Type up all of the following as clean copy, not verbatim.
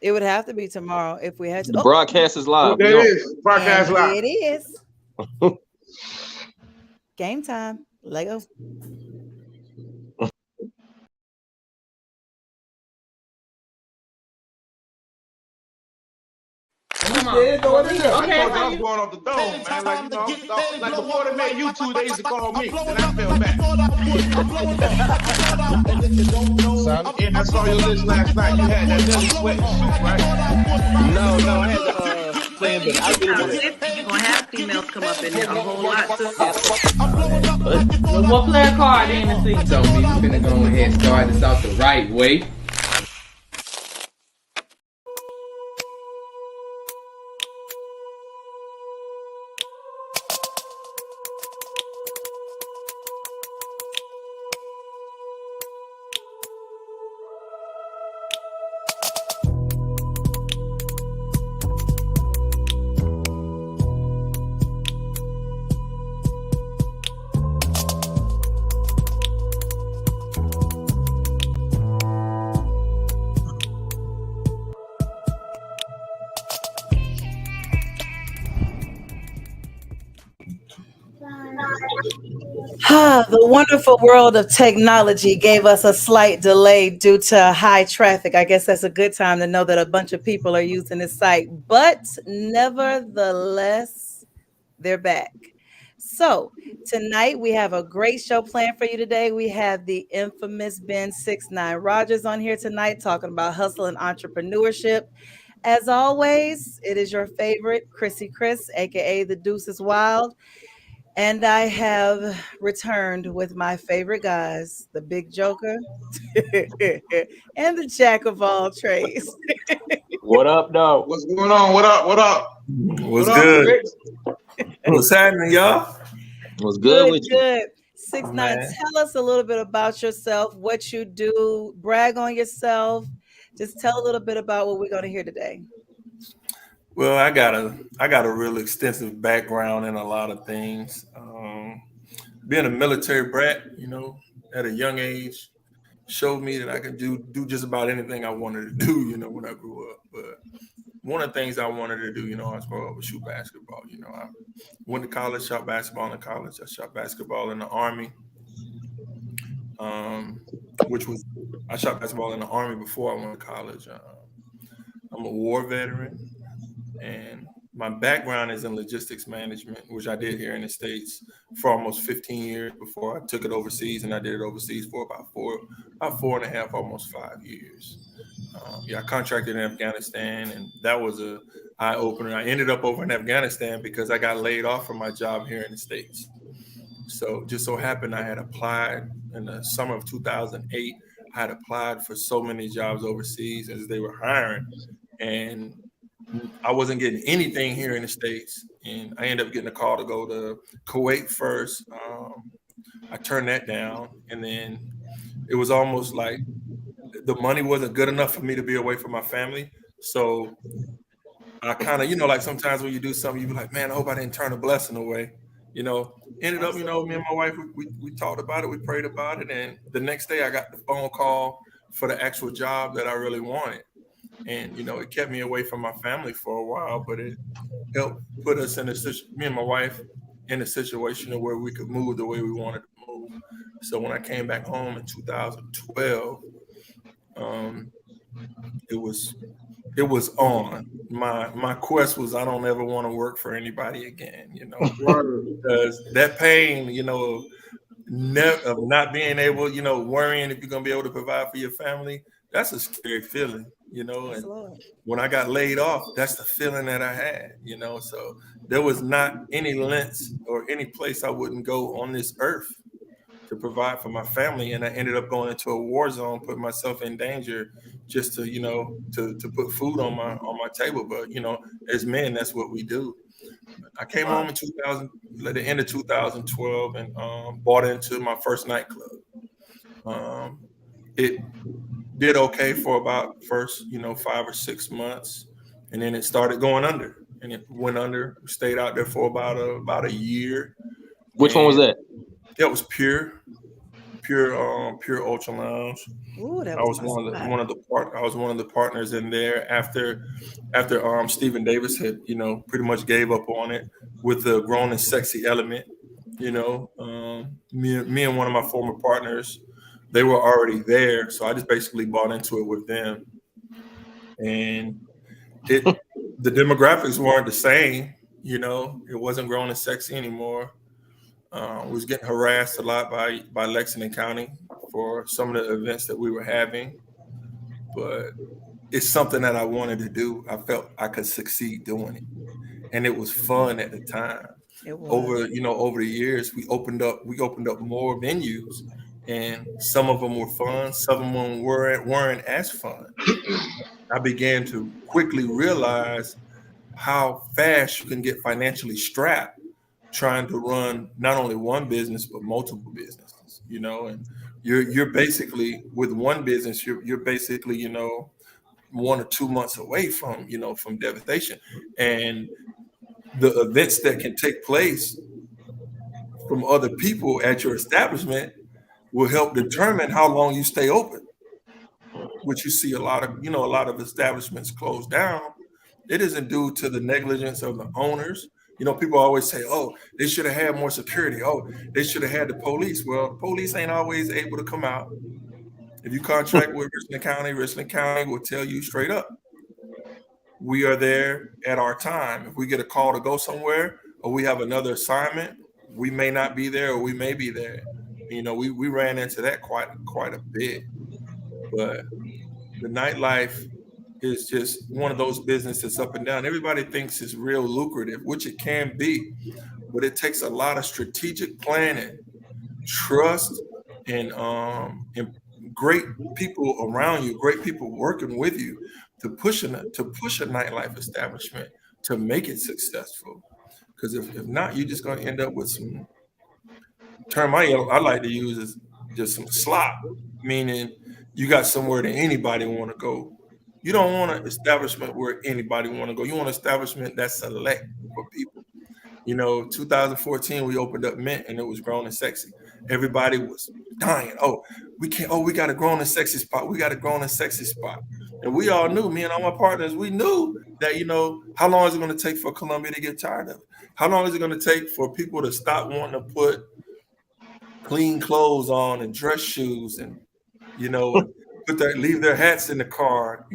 It would have to be tomorrow if we had to. The Oh, broadcast is live. There We it on. is. and Broadcast live. it is game time. Lego. Come on. Yeah, throw it in there. I Okay, told you how I was you? going off the dome, man. Like, like before they made YouTube, they used to call me, and I fell back. Son, And I saw your list last night. You had that Nelly sweat suit, right? no, I had to play in, but I get Now, into it. 50, you're gonna have females come up in there a whole lot too. Well, what player card in the seat? So we finna go ahead and start this out the right way. The wonderful world of technology gave us a slight delay due to high traffic. I guess that's a good time to know that a bunch of people are using this site, but nevertheless, they're back. So tonight we have a great show planned for you today. We have the infamous Ben 69 Rogers on here tonight talking about hustle and entrepreneurship. As always, it is your favorite Chrissy Chris, aka the Deuce is Wild. And I have returned with my favorite guys, the Big Joker and the Jack of all trades. What up, though? What's going on? What up? What up? What's What up, good? Chris? What's happening, y'all? What's good Good, with you? good. 6 9 Man. tell us a little bit about yourself, what you do, brag on yourself. Just tell a little bit about what we're going to hear today. Well, I got a real extensive background in a lot of things. Being a military brat, at a young age, showed me that I could do just about anything I wanted to do, when I grew up. But one of the things I wanted to do, I was growing up was shoot basketball. I went to college, shot basketball in college. I shot basketball in the Army, I shot basketball in the Army before I went to college. I'm a war veteran. And my background is in logistics management, which I did here in the States for almost 15 years before I took it overseas. And I did it overseas for about four and a half, almost 5 years. I contracted in Afghanistan, and that was a eye opener. I ended up over in Afghanistan because I got laid off from my job here in the States. So just so happened I had applied in the summer of 2008. I had applied for so many jobs overseas as they were hiring, and I wasn't getting anything here in the States, and I ended up getting a call to go to Kuwait first. I turned that down, and then it was almost like the money wasn't good enough for me to be away from my family. So I kind of, like sometimes when you do something, you be like, man, I hope I didn't turn a blessing away. Ended up, me and my wife, we talked about it, we prayed about it, and the next day I got the phone call for the actual job that I really wanted. And, it kept me away from my family for a while, but it helped put us in me and my wife in a situation where we could move the way we wanted to move. So when I came back home in 2012, it was on. My quest was I don't ever want to work for anybody again, because that pain, of not being able, worrying if you're going to be able to provide for your family, that's a scary feeling. And when I got laid off, that's the feeling that I had, so there was not any lengths or any place I wouldn't go on this earth to provide for my family. And I ended up going into a war zone, putting myself in danger just to, to put food on my table. But, as men, that's what we do. I came home in at the end of 2012 and bought into my first nightclub. It did okay for about first, 5 or 6 months, and then it started going under, and it went under. Stayed out there for about a year. Which one was that? It was Pure Ultra Lounge. Ooh, that I was my one of the one of the partners in there after Stephen Davis had, pretty much gave up on it with the grown and sexy element. Me and one of my former partners, they were already there, so I just basically bought into it with them. And the demographics weren't the same. It wasn't grown and sexy anymore. Was getting harassed a lot by Lexington County for some of the events that we were having, but it's something that I wanted to do. I felt I could succeed doing it, and it was fun at the time. Over the years, we opened up more venues, and some of them were fun, some of them weren't as fun. I began to quickly realize how fast you can get financially strapped trying to run not only one business but multiple businesses, and you're basically with one business, you're basically 1 or 2 months away from from devastation. And the events that can take place from other people at your establishment will help determine how long you stay open, which you see a lot of establishments close down. It isn't due to the negligence of the owners. People always say, oh, they should have had more security. Oh, they should have had the police. Well, the police ain't always able to come out. If you contract with Richland County will tell you straight up, we are there at our time. If we get a call to go somewhere or we have another assignment, we may not be there or we may be there. We ran into that quite a bit. But the nightlife is just one of those businesses up and down. Everybody thinks it's real lucrative, which it can be, but it takes a lot of strategic planning, trust, and great people around you, great people working with you to push a nightlife establishment to make it successful. Because if not, you're just going to end up with some term I like to use is just some slop, meaning you got somewhere that anybody want to go. You don't want an establishment where anybody want to go. You want an establishment that's select for people. 2014 we opened up Mint and it was grown and sexy. Everybody was dying. Oh, we got a grown and sexy spot. We got a grown and sexy spot. And we all knew, me and all my partners, we knew that, how long is it going to take for Columbia to get tired of it? How long is it going to take for people to stop wanting to put clean clothes on and dress shoes and, leave their hats in the car,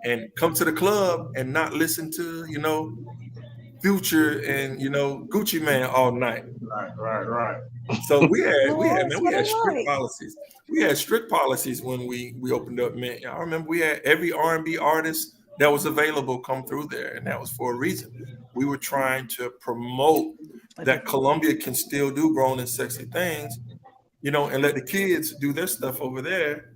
and come to the club and not listen to, Future and Gucci Mane all night. Right. So we had strict policies. We had strict policies when we opened up Mint. I remember we had every R&B artist that was available come through there, and that was for a reason. We were trying to promote that Columbia can still do grown and sexy things, and let the kids do their stuff over there,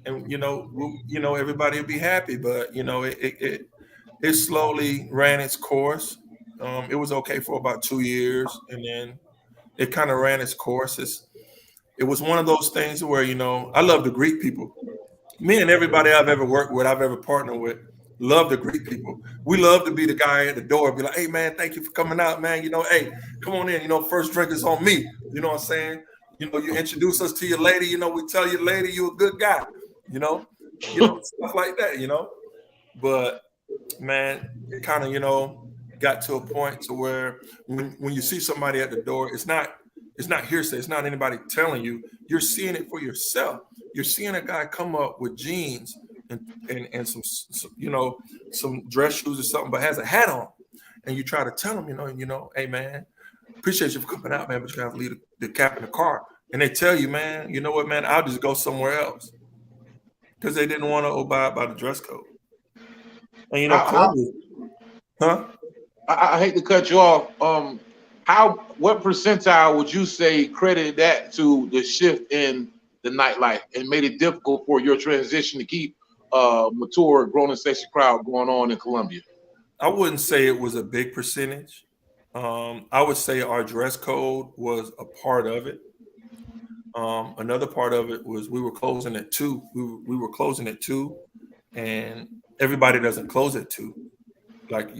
and everybody would be happy. But it slowly ran its course. It was okay for about 2 years, and then it kind of ran its course. It was one of those things where, I love to greet people. Me and everybody I've ever worked with, I've ever partnered with, love to greet people. We love to be the guy at the door, be like, hey, man, thank you for coming out, man. Hey, come on in. First drink is on me. You know what I'm saying? You introduce us to your lady. We tell your lady you're a good guy. Stuff like that, But, man, it kind of, got to a point to where when you see somebody at the door, it's not hearsay. It's not anybody telling you. You're seeing it for yourself. You're seeing a guy come up with jeans and some dress shoes or something, but has a hat on, and you try to tell him, hey man, appreciate you for coming out, man, but you have to leave the cap in the car. And they tell you, man, you know what, man, I'll just go somewhere else because they didn't want to abide by the dress code. And I hate to cut you off. What percentile would you say credited that to the shift in the nightlife and made it difficult for your transition to keep mature, grown and sexy crowd going on in Columbia? I wouldn't say it was a big percentage. I would say our dress code was a part of it. Another part of it was we were closing at 2. We were closing at 2, and everybody doesn't close at 2. Like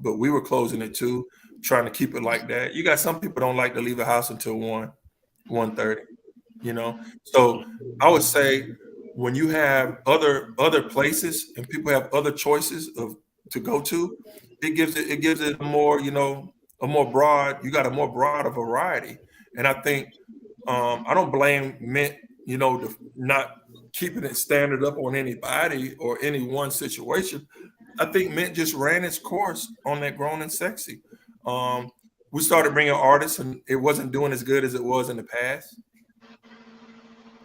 but we were closing at 2, trying to keep it like that. You got some people don't like to leave the house until 1:30, So I would say when you have other places and people have other choices to go to, it gives it a more, a more broad. You got a more broader variety, and I think I don't blame Mint, to not keeping it standard up on anybody or any one situation. I think Mint just ran its course on that grown and sexy. We started bringing artists, and it wasn't doing as good as it was in the past,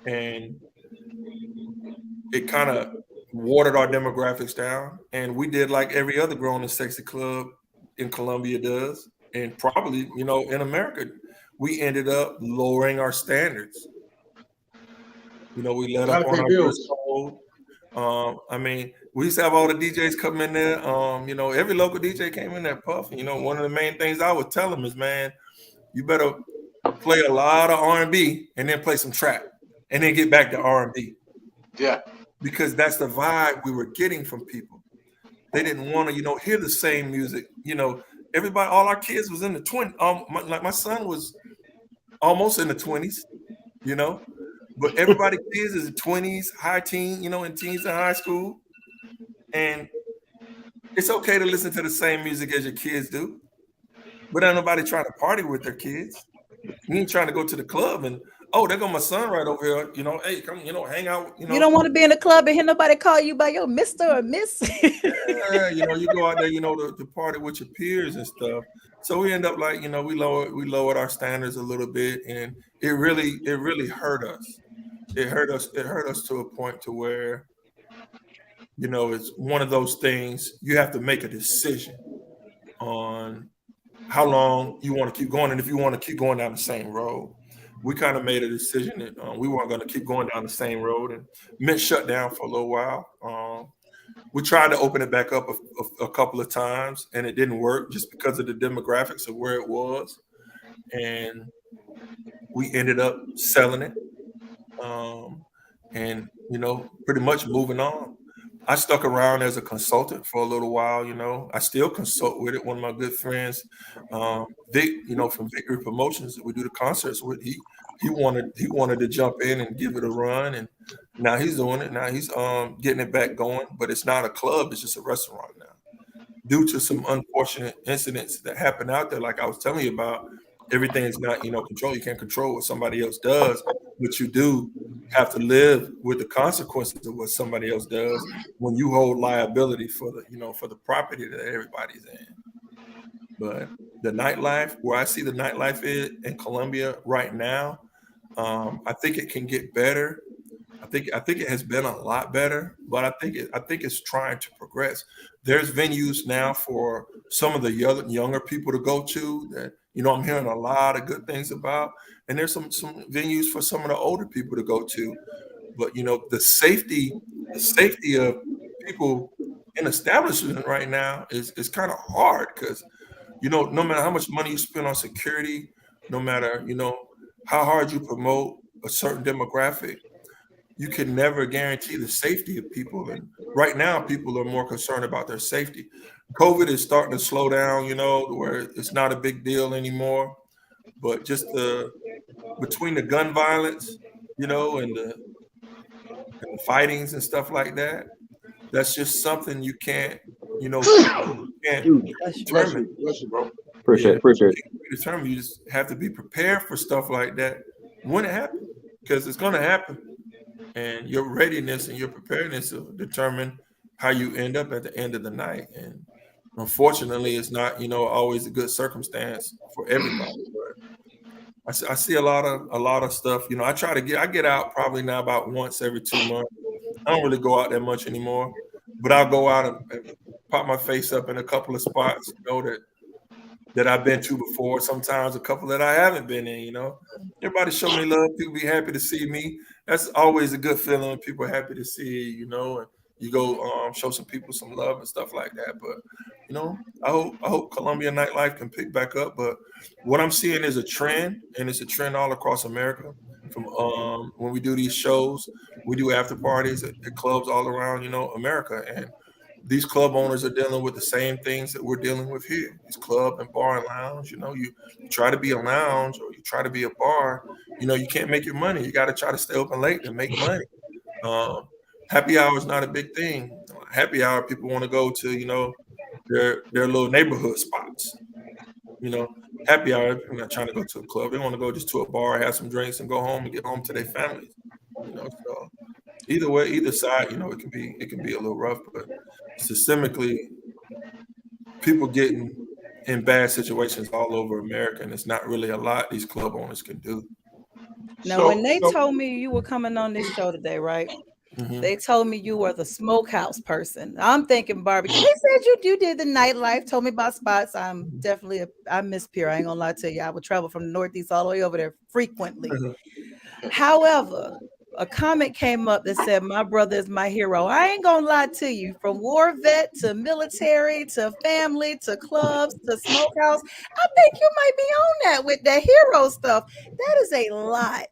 and it kind of watered our demographics down. And we did like every other grown and sexy club in Colombia does, and probably in America, we ended up lowering our standards. We let up on our dress code. I mean, we used to have all the DJs come in there. Every local DJ came in there puffing. One of the main things I would tell them is, man, you better play a lot of R&B and then play some trap and then get back to R&B. Yeah. Because that's the vibe we were getting from people. They didn't want to, hear the same music. Everybody, all our kids was in the 20s. Like my son was almost in the 20s, but everybody kids is 20s, high teen, and teens in high school. And it's okay to listen to the same music as your kids do, but ain't nobody trying to party with their kids. You ain't trying to go to the club and, oh, there go my son right over here. Hey, come, hang out. You don't want to be in the club and hear nobody call you by your Mr. or Miss. Yeah, you go out there, to party with your peers and stuff. So we end up like, we lowered our standards a little bit, and it really hurt us. It hurt us to a point to where, it's one of those things you have to make a decision on how long you want to keep going, and if you want to keep going down the same road. We kind of made a decision that we weren't going to keep going down the same road, and Mint shut down for a little while. We tried to open it back up a couple of times, and it didn't work just because of the demographics of where it was, and we ended up selling it, and pretty much moving on. I stuck around as a consultant for a little while. I still consult with it. One of my good friends, Vic, from Victory Promotions that we do the concerts with, he wanted to jump in and give it a run, and now he's doing it. Now he's getting it back going, but it's not a club; it's just a restaurant now. Due to some unfortunate incidents that happened out there, like I was telling you about, everything is not control. You can't control what somebody else does, but you do have to live with the consequences of what somebody else does when you hold liability for the property that everybody's in. But the nightlife, where I see the nightlife is in Colombia right now, I think it can get better. I think it has been a lot better, but I think it's trying to progress. There's venues now for some of the younger people to go to that I'm hearing a lot of good things about, and there's some venues for some of the older people to go to. But the safety of people in establishment right now is kind of hard because no matter how much money you spend on security, no matter how hard you promote a certain demographic, you can never guarantee the safety of people. And right now, people are more concerned about their safety. COVID is starting to slow down, where it's not a big deal anymore. But just between the gun violence, and the fightings and stuff like that, that's just something you can't determine. Appreciate it. You just have to be prepared for stuff like that when it happens, because it's going to happen. And your readiness and your preparedness will determine how you end up at the end of the night. And unfortunately, it's not, always a good circumstance for everybody. But I see a lot of stuff. I get out probably now about once every 2 months. I don't really go out that much anymore, but I'll go out and pop my face up in a couple of spots, that I've been to before. Sometimes a couple that I haven't been in. Everybody show me love. People be happy to see me. That's always a good feeling when people are happy to see you. And you go show some people some love and stuff like that. But I hope Colombia nightlife can pick back up. But what I'm seeing is a trend, and it's a trend all across America. From when we do these shows, we do after parties at clubs all around America, and these club owners are dealing with the same things that we're dealing with here. These club and bar and lounge, you try to be a lounge or you try to be a bar, you can't make your money. You got to try to stay open late and make money. Happy hour is not a big thing. Happy hour, people want to go to, you know, their little neighborhood spots. You know, happy hour, they're not trying to go to a club. They want to go just to a bar, have some drinks, and go home and get home to their families. You know, so either way, either side, you know, it can be a little rough, but systemically, people getting in bad situations all over America, and it's not really a lot these club owners can do. Now, when they told me you were coming on this show today, right? Mm-hmm. They told me you were the smokehouse person. I'm thinking barbecue. They said you did the nightlife, told me about spots. I'm definitely I miss Pierre. I ain't gonna lie to you. I would travel from the Northeast all the way over there frequently. However, a comment came up that said, my brother is my hero. I ain't gonna lie to you. From war vet to military to family to clubs to smokehouse, I think you might be on that with that hero stuff. That is a lot.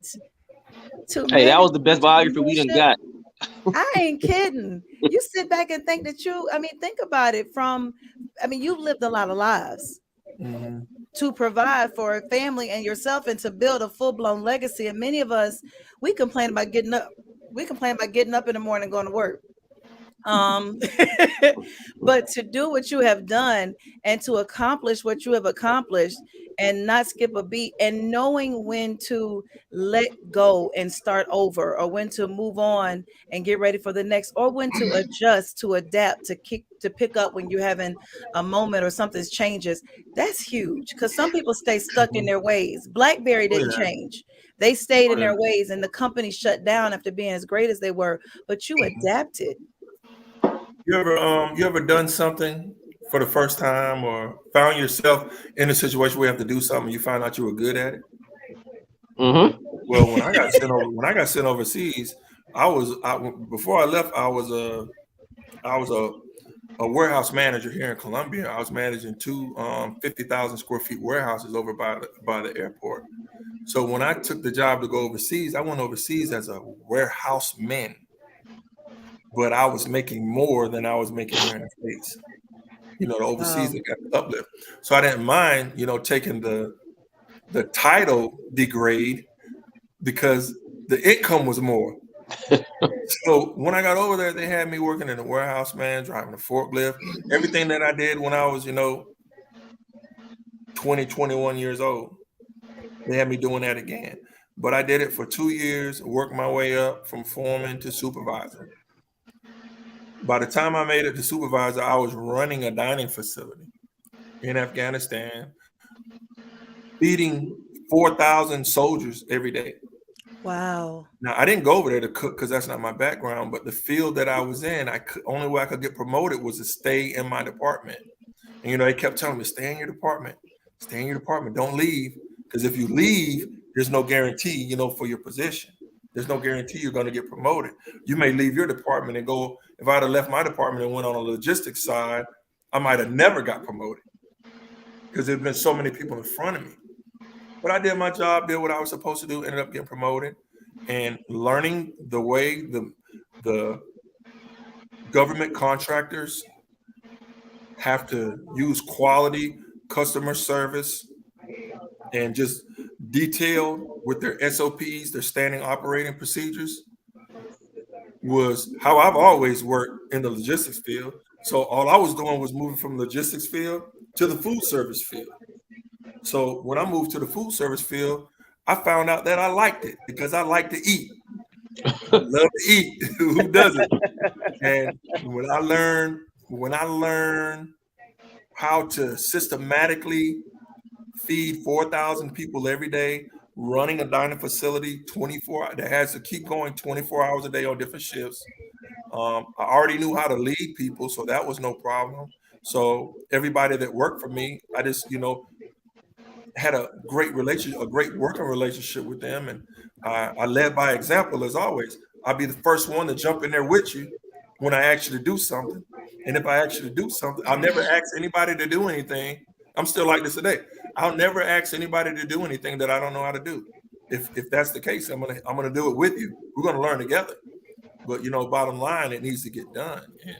Hey, that was the best biography we done got. I ain't kidding. You sit back and think that think about it you've lived a lot of lives. Mm-hmm. To provide for a family and yourself and to build a full-blown legacy. And many of us, we complain about getting up. We complain about getting up in the morning and going to work. But to do what you have done and to accomplish what you have accomplished and not skip a beat and knowing when to let go and start over or when to move on and get ready for the next or when to adjust, to adapt, to pick up when you're having a moment or something changes. That's huge because some people stay stuck in their ways. BlackBerry didn't change. They stayed in their ways and the company shut down after being as great as they were, but you adapted. You ever done something for the first time or found yourself in a situation where you have to do something and you find out you were good at it? Mm-hmm. Well, when I got sent overseas, before I left, I was a warehouse manager here in Colombia. I was managing two 50,000 square feet warehouses over by the airport. So when I took the job to go overseas, I went overseas as a warehouse man. But I was making more than I was making here in the States. You know, the overseas got the uplift. So I didn't mind, you know, taking the title degrade because the income was more. So when I got over there, they had me working in the warehouse, man, driving a forklift. Everything that I did when I was, 20, 21 years old, they had me doing that again. But I did it for 2 years, worked my way up from foreman to supervisor. By the time I made it to supervisor, I was running a dining facility in Afghanistan, feeding 4,000 soldiers every day. Wow. Now, I didn't go over there to cook because that's not my background, but the field that I was in, only way I could get promoted was to stay in my department. And, they kept telling me, stay in your department, don't leave. Because if you leave, there's no guarantee, for your position. There's no guarantee you're going to get promoted. You may leave your department and go. If I'd have left my department and went on a logistics side, I might have never got promoted because there's been so many people in front of me. But I did my job, did what I was supposed to do, ended up getting promoted and learning the way the government contractors have to use quality customer service and just detail with their SOPs, their standing operating procedures, was how I've always worked in the logistics field. So all I was doing was moving from the logistics field to the food service field. So when I moved to the food service field, I found out that I liked it because I like to eat. I love to eat. Who doesn't? And when I learned how to systematically feed 4,000 people every day, running a dining facility 24 that has to keep going 24 hours a day on different shifts. I already knew how to lead people, so that was no problem. So everybody that worked for me, I just, had a great relationship, a great working relationship with them. And I led by example, as always. I'll be the first one to jump in there with you when I ask you to do something. And if I ask you to do something, I'll never ask anybody to do anything. I'm still like this today. I'll never ask anybody to do anything that I don't know how to do. If that's the case, I'm gonna do it with you. We're gonna learn together. But bottom line, it needs to get done. And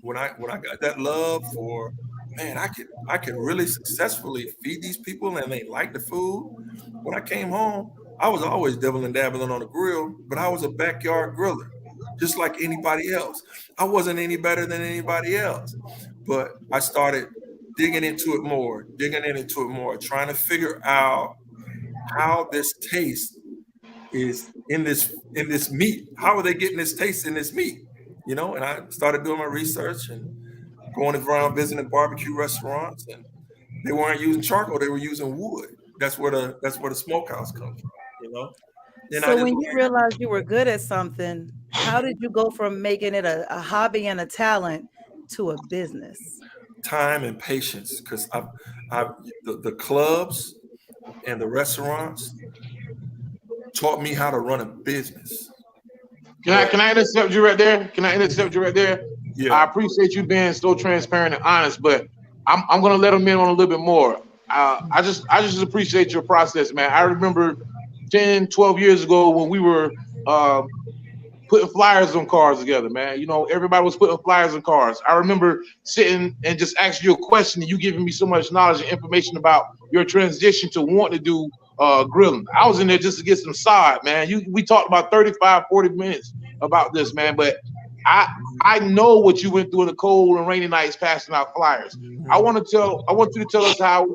when I got that love for, man, I can really successfully feed these people and they like the food. When I came home, I was always dibbling dabbling on the grill, but I was a backyard griller. just like anybody else. I wasn't any better than anybody else, but I started digging into it more, trying to figure out how this taste is in this meat. How are they getting this taste in this meat? You know, and I started doing my research and going around visiting barbecue restaurants, and they weren't using charcoal; they were using wood. That's where the smokehouse comes from. You know. Then So when you realized you were good at something, how did you go from making it a hobby and a talent to a business? Time and patience, because the clubs and the restaurants taught me how to run a business. Can I intercept you right there? Yeah. I appreciate you being so transparent and honest, but I'm gonna let them in on a little bit more. I just appreciate your process, man. I remember 10, 12 years ago when we were putting flyers on cars together, man. You know, everybody was putting flyers on cars. I remember sitting and just asking you a question and you giving me so much knowledge and information about your transition to want to do grilling. I was in there just to get some side, man. We talked about 35, 40 minutes about this, man, but I know what you went through in the cold and rainy nights passing out flyers. I want you to tell us how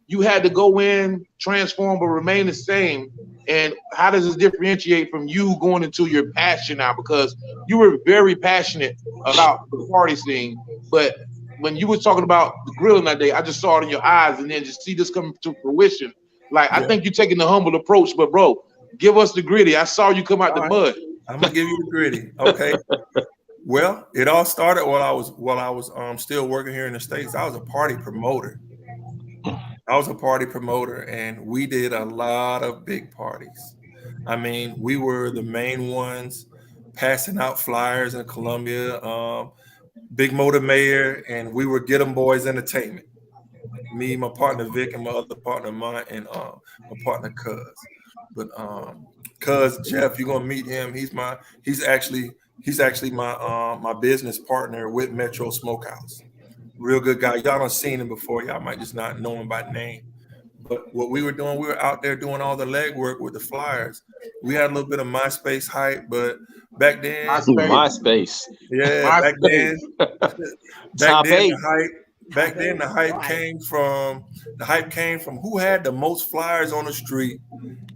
you had to go in, transform, but remain the same. And how does this differentiate from you going into your passion now? Because you were very passionate about the party scene, but when you were talking about the grilling that day, I just saw it in your eyes, and then just see this coming to fruition. Like, I think you're taking the humble approach, but bro, give us the gritty. I saw you come out the mud. I'm gonna give you the gritty. Okay. Well, it all started while I was still working here in the States. I was a party promoter. And we did a lot of big parties. I mean, we were the main ones passing out flyers in Columbia, Big Motor Mayor, and we were Get 'em Boys Entertainment. Me, my partner Vic, and my other partner mine, and my partner Cuz. But Cuz Jeff, you're gonna meet him. He's actually my business partner with Metro Smokehouse. Real good guy. Y'all done seen him before. Y'all might just not know him by name. But what we were doing, we were out there doing all the legwork with the flyers. We had a little bit of MySpace hype, but back then, MySpace. Yeah, back then the hype came from who had the most flyers on the street,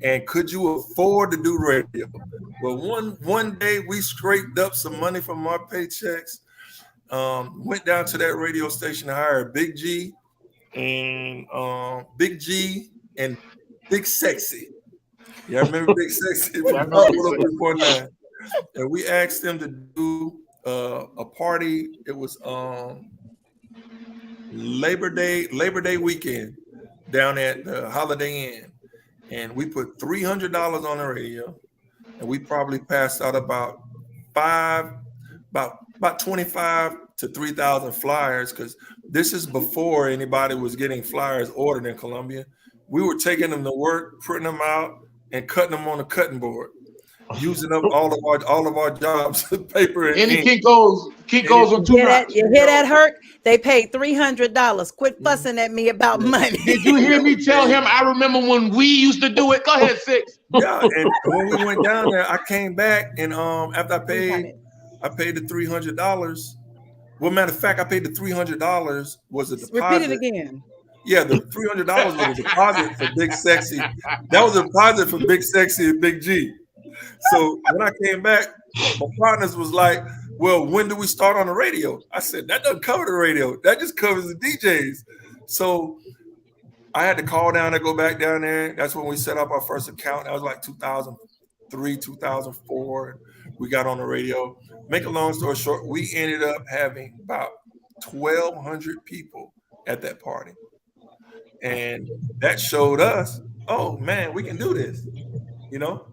and could you afford to do radio? Well, one day we scraped up some money from our paychecks. Went down to that radio station to hire Big G and Big Sexy. Yeah, I remember Big Sexy. And we asked them to do a party. It was Labor Day weekend down at the Holiday Inn, and we put $300 on the radio, and we probably passed out about 25 to 3,000 flyers, because this is before anybody was getting flyers ordered in Columbia. We were taking them to work, printing them out, and cutting them on a cutting board, using up all of our jobs, paper and Any ink. Kinko's on 2 knots. You hear that, Herc? They paid $300. Quit fussing at me about money. Did you hear me tell him? I remember when we used to do it. Go ahead, Six. Yeah, and when we went down there, I came back, and after I paid the $300. Well, matter of fact, I paid the $300 was a deposit. Repeat it again. Yeah, the $300 was a deposit for Big Sexy. That was a deposit for Big Sexy and Big G. So when I came back, my partners was like, well, when do we start on the radio? I said, that doesn't cover the radio. That just covers the DJs. So I had to call down and go back down there. That's when we set up our first account. That was like 2003, 2004. We got on the radio. Make a long story short, we ended up having about 1,200 people at that party. And that showed us, oh man, we can do this. You know,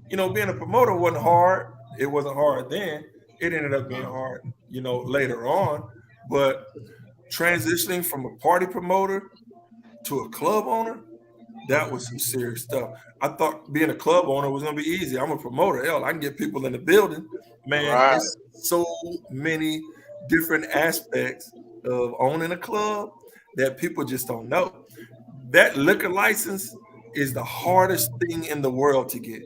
being a promoter wasn't hard. It wasn't hard then. It ended up being hard, later on. But transitioning from a party promoter to a club owner, that was some serious stuff. I thought being a club owner was gonna be easy. I'm a promoter. Hell, I can get people in the building. Man, There's so many different aspects of owning a club that people just don't know. That liquor license is the hardest thing in the world to get.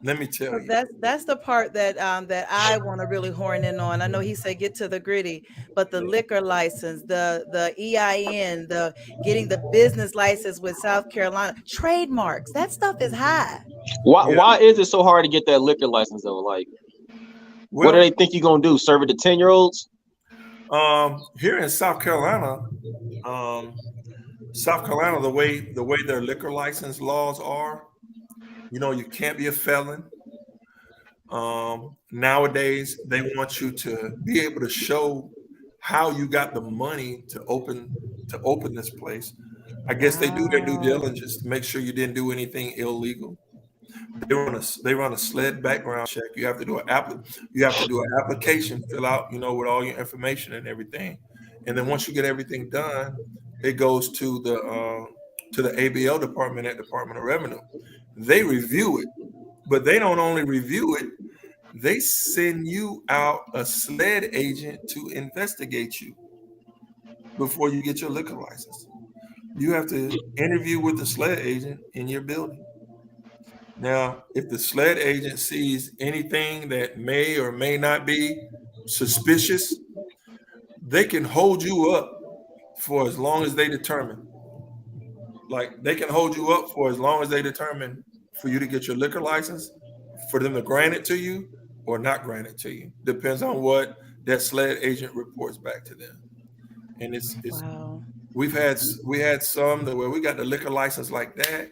Let me tell So you. that's the part that that I want to really horn in on. I know he said get to the gritty, but the liquor license, the EIN, the getting the business license with South Carolina, trademarks, that stuff is high. Why is it so hard to get that liquor license though? Like, what do they think you're gonna do? Serve it to 10-year-olds? Here in South Carolina, the way their liquor license laws are, you can't be a felon. Nowadays, they want you to be able to show how you got the money to open this place. I guess they do their due diligence to make sure you didn't do anything illegal. They run a SLED background check. You have to do an application, fill out, with all your information and everything. And then once you get everything done, it goes to the ABL department at Department of Revenue. They review it, but they don't only review it. They send you out a SLED agent to investigate you before you get your liquor license. You have to interview with the SLED agent in your building. Now, if the SLED agent sees anything that may or may not be suspicious, they can hold you up for as long as they determine. Like, they can hold you up for as long as they determine for you to get your liquor license, for them to grant it to you or not grant it to you. Depends on what that SLED agent reports back to them. And it's Wow. we had some that where we got the liquor license like that.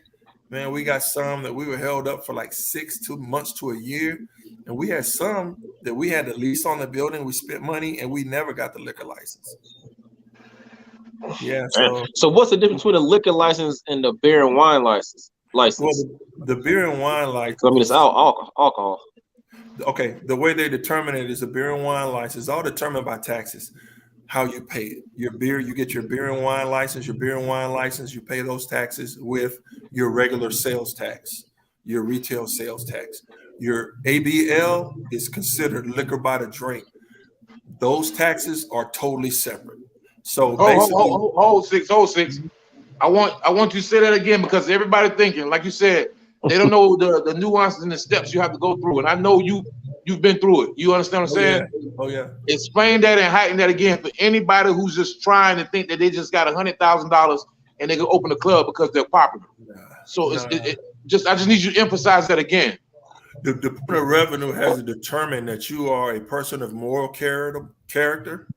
Man, we got some that we were held up for like 6 months to a year. And we had some that we had the lease on the building. We spent money and we never got the liquor license. Yeah. So what's the difference between a liquor license and the beer and wine license? Well, the beer and wine license. I mean, it's alcohol. Okay. The way they determine it is a beer and wine license, all determined by taxes. How you pay it. Your beer, you get your beer and wine license, you pay those taxes with your regular sales tax, your retail sales tax. Your ABL is considered liquor by the drink. Those taxes are totally separate. So basically, hold six. I want you to say that again because everybody thinking, like you said, they don't know the nuances and the steps you have to go through. And I know you've been through it. You understand what I'm saying? Oh yeah. Explain that and heighten that again for anybody who's just trying to think that they just got $100,000 and they can open a club because they're popular. So I just need you to emphasize that again. The Department of Revenue has determined that you are a person of moral character,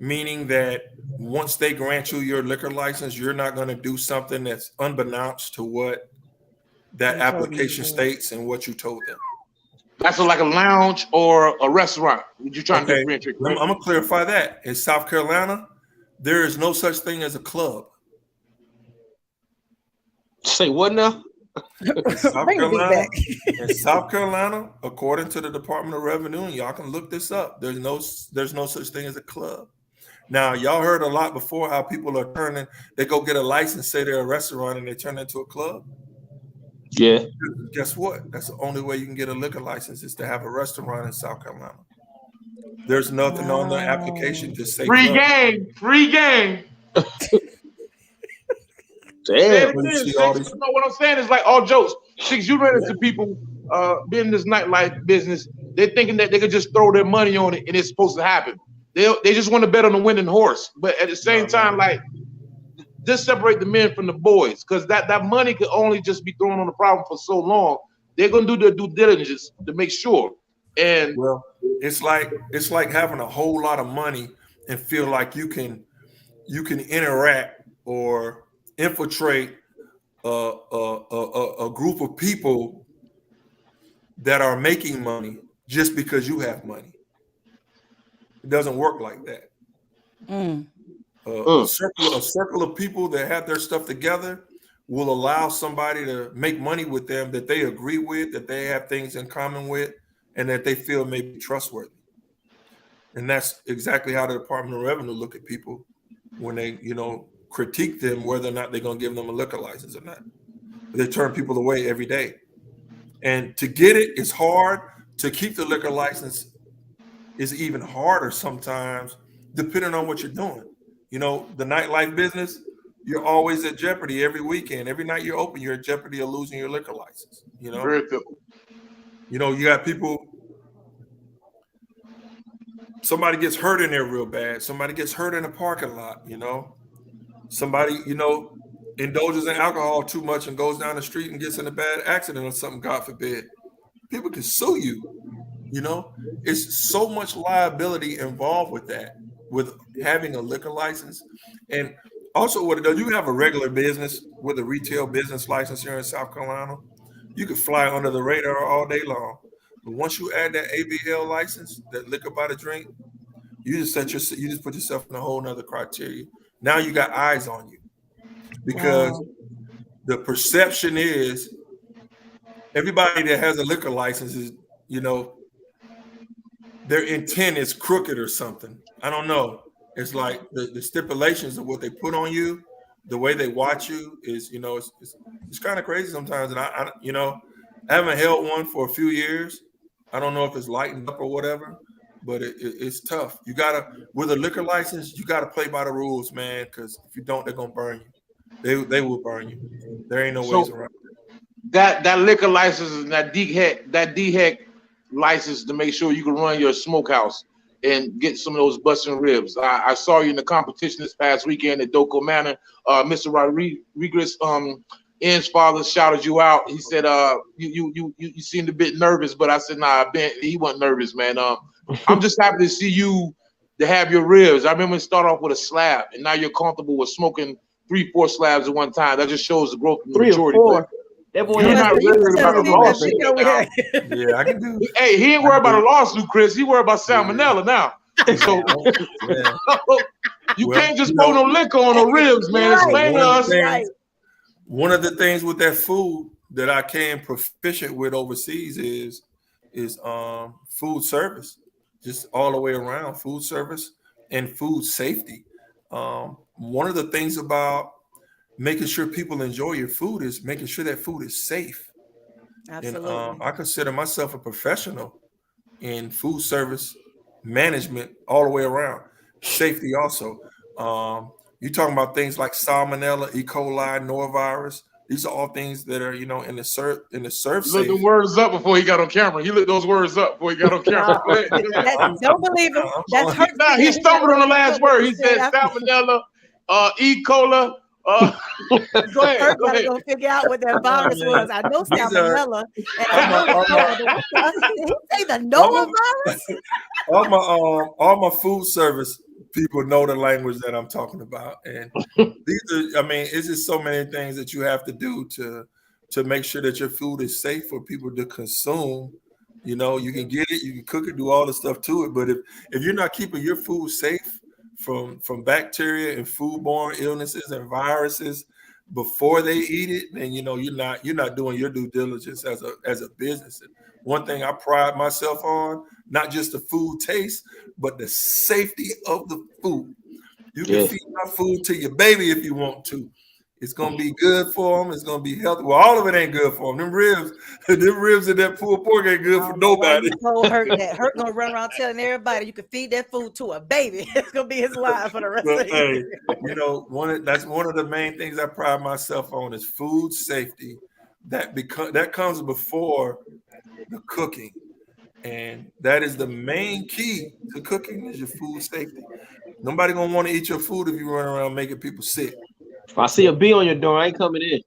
meaning that once they grant you your liquor license, you're not going to do something that's unbeknownst to what that application states and what you told them. That's like a lounge or a restaurant. You're trying to differentiate. I'm going to clarify that. In South Carolina, there is no such thing as a club. Say what now? In South Carolina, according to the Department of Revenue, and y'all can look this up, there's no such thing as a club. Now, y'all heard a lot before how people are they go get a license, say they're a restaurant, and they turn into a club. Yeah. Guess what? That's the only way you can get a liquor license is to have a restaurant in South Carolina. There's nothing on the application to say free club. game. Damn. What I'm saying is like all jokes. Six, you run into people being in this nightlife business, they're thinking that they could just throw their money on it and it's supposed to happen. They just want to bet on the winning horse. But at the same time, like, just separate the men from the boys, because that money could only just be thrown on the problem for so long. They're gonna do their due diligence to make sure. And well, it's like having a whole lot of money and feel like you can interact or infiltrate a group of people that are making money just because you have money. It doesn't work like that. A circle of people that have their stuff together will allow somebody to make money with them that they agree with, that they have things in common with, and that they feel may be trustworthy. And that's exactly how the Department of Revenue look at people when they, critique them, whether or not they're going to give them a liquor license or not. They turn people away every day. And to get it is hard. To keep the liquor license is even harder sometimes, depending on what you're doing. The nightlife business, you're always at jeopardy every weekend. Every night you're open, you're at jeopardy of losing your liquor license. Very simple. You know, you got people. Somebody gets hurt in there real bad. Somebody gets hurt in the parking lot. You know, somebody, you know, indulges in alcohol too much and goes down the street and gets in a bad accident or something, God forbid. People can sue you. You know, it's so much liability involved with that, with having a liquor license. And also what it does, you have a regular business with a retail business license here in South Carolina. You can fly under the radar all day long. But once you add that ABL license, that liquor by the drink, you just put yourself in a whole nother criteria. Now you got eyes on you. Because the perception is everybody that has a liquor license is, you know, their intent is crooked or something. I don't know. It's like the stipulations of what they put on you, the way they watch you is, you know, it's kind of crazy sometimes. And I, you know, I haven't held one for a few years. I don't know if it's lightened up or whatever, but it's tough. You gotta, with a liquor license, you gotta play by the rules, man. Because if you don't, they're gonna burn you. They will burn you. There ain't no ways around it. That liquor license and that DHEC license to make sure you can run your smokehouse and get some of those busting ribs. I saw you in the competition this past weekend at Doco Manor. Mr. Rodriguez, N's father shouted you out. He said, you seemed a bit nervous, but I said, nah, he wasn't nervous, man. I'm just happy to see you to have your ribs. I remember you start off with a slab, and now you're comfortable with smoking 3-4 slabs at one time. That just shows the growth of the 3 maturity. or 4. That boy You're not worried about a lawsuit. Yeah, I can do. Hey, he ain't worried about a lawsuit, Chris. He worried about salmonella now. So you can't just pour no liquor on the ribs, man. Explain to us. One of the things with that food that I came proficient with overseas is food service, just all the way around food service and food safety. One of the things about making sure people enjoy your food is making sure that food is safe. Absolutely. And I consider myself a professional in food service management all the way around. Safety also. You're talking about things like salmonella, E. coli, norovirus. These are all things that are, you know, in the serve He looked the words up before he got on camera. He looked those words up before he got on camera. Don't believe him. That's hurtful. Nah, he stumbled on the last word. He said salmonella, E. coli. Go ahead. Gotta go figure out what that virus was. I know salmonella, and I know he say the norovirus. All my food service people know the language that I'm talking about, and these are, I mean, it's just so many things that you have to do to make sure that your food is safe for people to consume. You know, you can get it, you can cook it, do all the stuff to it, but if you're not keeping your food safe from bacteria and foodborne illnesses and viruses before they eat it, then you know you're not doing your due diligence as a business. And one thing I pride myself on, not just the food taste, but the safety of the food. You can feed my food to your baby if you want to. It's gonna be good for them. It's gonna be healthy. Well, all of it ain't good for them. Them ribs and that pulled pork ain't good for nobody. Hurt gonna run around telling everybody you can feed that food to a baby. It's gonna be his life for the rest of the year. You know, that's one of the main things I pride myself on is food safety. That comes before the cooking, and that is the main key to cooking is your food safety. Nobody gonna want to eat your food if you run around making people sick. If I see a B on your door, I ain't coming in.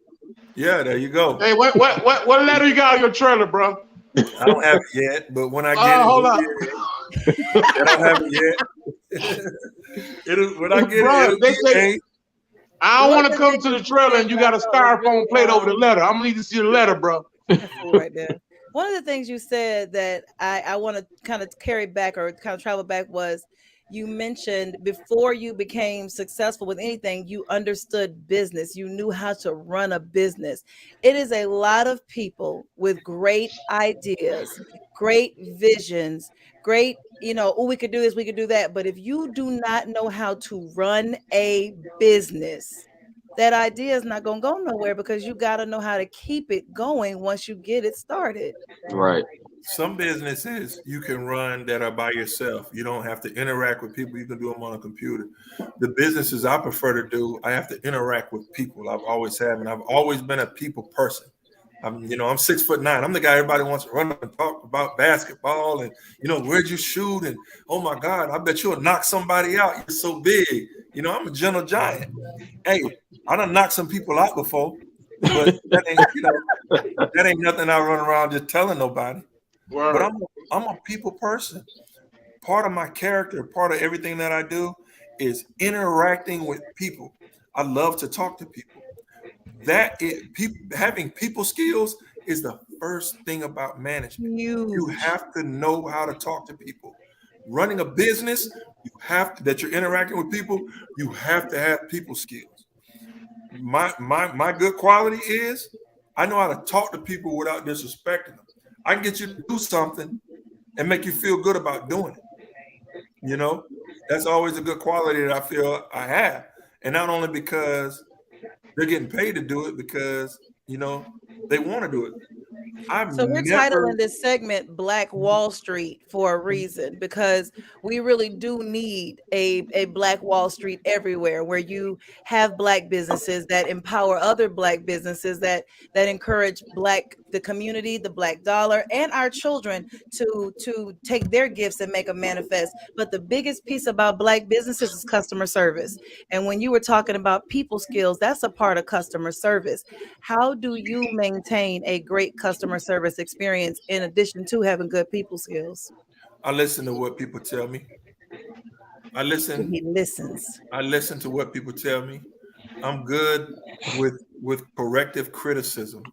Yeah, there you go. Hey, what letter you got on your trailer, bro? I don't have it yet, but when I get it, hold on. I don't have it yet. When I get Bro, they say, it, I don't want to come to the trailer and you got a styrofoam plate over the letter. I'm gonna need to see the letter, bro. Right there. One of the things you said that I want to kind of carry back or kind of travel back was you mentioned before you became successful with anything, you understood business. You knew how to run a business. It is a lot of people with great ideas, great visions, great, oh, we could do this, we could do that. But if you do not know how to run a business, that idea is not going to go nowhere because you got to know how to keep it going once you get it started. Right. Some businesses you can run that are by yourself. You don't have to interact with people. You can do them on a computer. The businesses I prefer to do, I have to interact with people. I've always have, and I've always been a people person. I'm 6'9". I'm the guy everybody wants to run up and talk about basketball and where'd you shoot and oh my God, I bet you'll knock somebody out. You're so big. I'm a gentle giant. Hey, I done knocked some people out before, but that ain't nothing I run around just telling nobody. Word. But I'm a people person. Part of my character, part of everything that I do is interacting with people. I love to talk to people. Having people skills is the first thing about management. Huge. You have to know how to talk to people. Running a business, that you're interacting with people, you have to have people skills. My good quality is I know how to talk to people without disrespecting them. I can get you to do something and make you feel good about doing it. That's always a good quality that I feel I have. And not only because they're getting paid to do it, because they want to do it. So we're titling this segment Black Wall Street for a reason, because we really do need a Black Wall Street everywhere, where you have Black businesses that empower other Black businesses that encourage the community, the Black dollar, and our children to take their gifts and make them manifest. But the biggest piece about Black businesses is customer service. And when you were talking about people skills, that's a part of customer service. How do you maintain a great customer service experience in addition to having good people skills? I listen to what people tell me. He listens. I listen to what people tell me. I'm good with corrective criticism.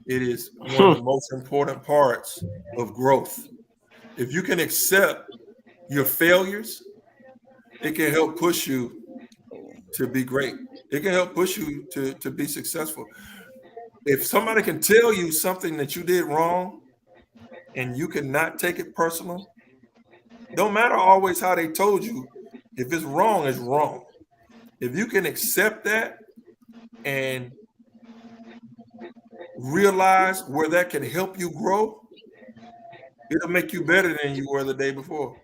It is one of the most important parts of growth. If you can accept your failures, it can help push you to be great. It can help push you to be successful. If somebody can tell you something that you did wrong and you cannot take it personal, don't matter always how they told you. If it's wrong, it's wrong. If you can accept that and realize where that can help you grow, it'll make you better than you were the day before.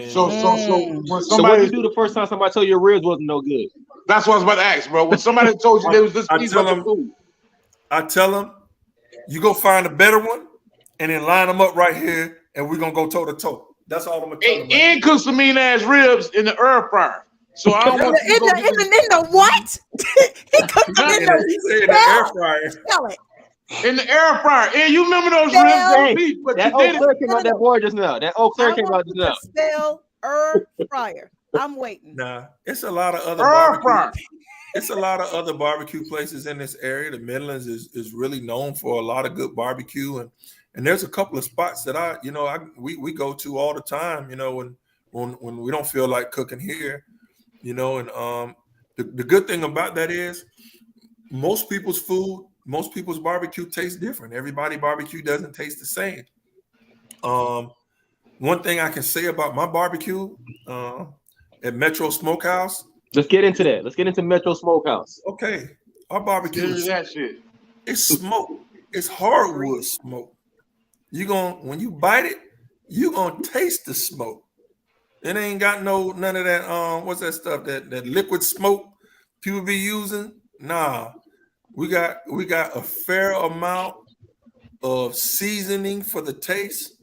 So when so what did you do the first time somebody told you your ribs wasn't no good? That's what I was about to ask, bro. When somebody told you there was this piece of food, I tell them, you go find a better one and then line them up right here, and we're gonna go toe to toe. That's all I'm gonna tell them. And cook some mean ass ribs in the air fryer. So I don't want in the what? He cooked them in the air fryer. Spell it. In the air fryer. And you remember those ribs? Hey, but that Eau Claire came out that boy just now. That Eau Claire came out just now. Spell air fryer. I'm waiting. Nah, it's a lot of other barbecue. It's a lot of other barbecue places in this area. The Midlands is really known for a lot of good barbecue, and there's a couple of spots that we go to all the time. When we don't feel like cooking here, and the good thing about that is most people's food, most people's barbecue tastes different. Everybody's barbecue doesn't taste the same. One thing I can say about my barbecue at Metro Smokehouse. Let's get into that. Let's get into Metro Smokehouse. Okay, our barbecue is that shit. It's smoke. It's hardwood smoke. When you bite it, you gonna taste the smoke. It ain't got none of that. What's that stuff? That liquid smoke people be using? Nah, we got a fair amount of seasoning for the taste,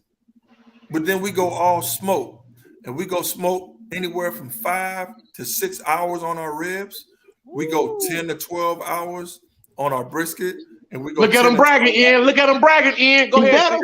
but then we go all smoke, and we go smoke anywhere from 5 to 6 hours on our ribs. We go 10 to 12 hours on our brisket, and we go. Look at him bragging, Ian. Look at him bragging, Ian. Go ahead.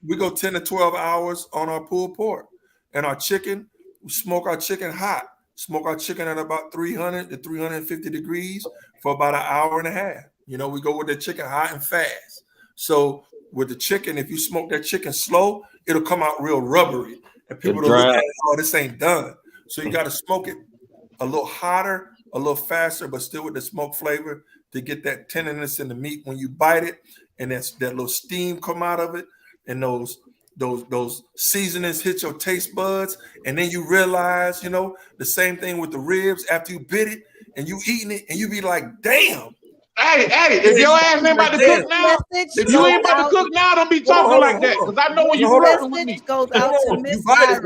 We go 10 to 12 hours on our pulled pork, and our chicken. We smoke our chicken hot. Smoke our chicken at about 300 to 350 degrees for about an hour and a half. We go with the chicken hot and fast. So with the chicken, if you smoke that chicken slow, it'll come out real rubbery. And people don't look at it, oh, this ain't done. So you got to smoke it a little hotter, a little faster, but still with the smoke flavor to get that tenderness in the meat when you bite it, and that little steam come out of it, and those seasonings hit your taste buds, and then you realize, the same thing with the ribs after you bit it and you eating it, and you be like, damn. Hey, if your ass ain't about to cook now, if you ain't about to cook now, don't be talking like that. Because I know when you working with me. Goes out to Miss Iris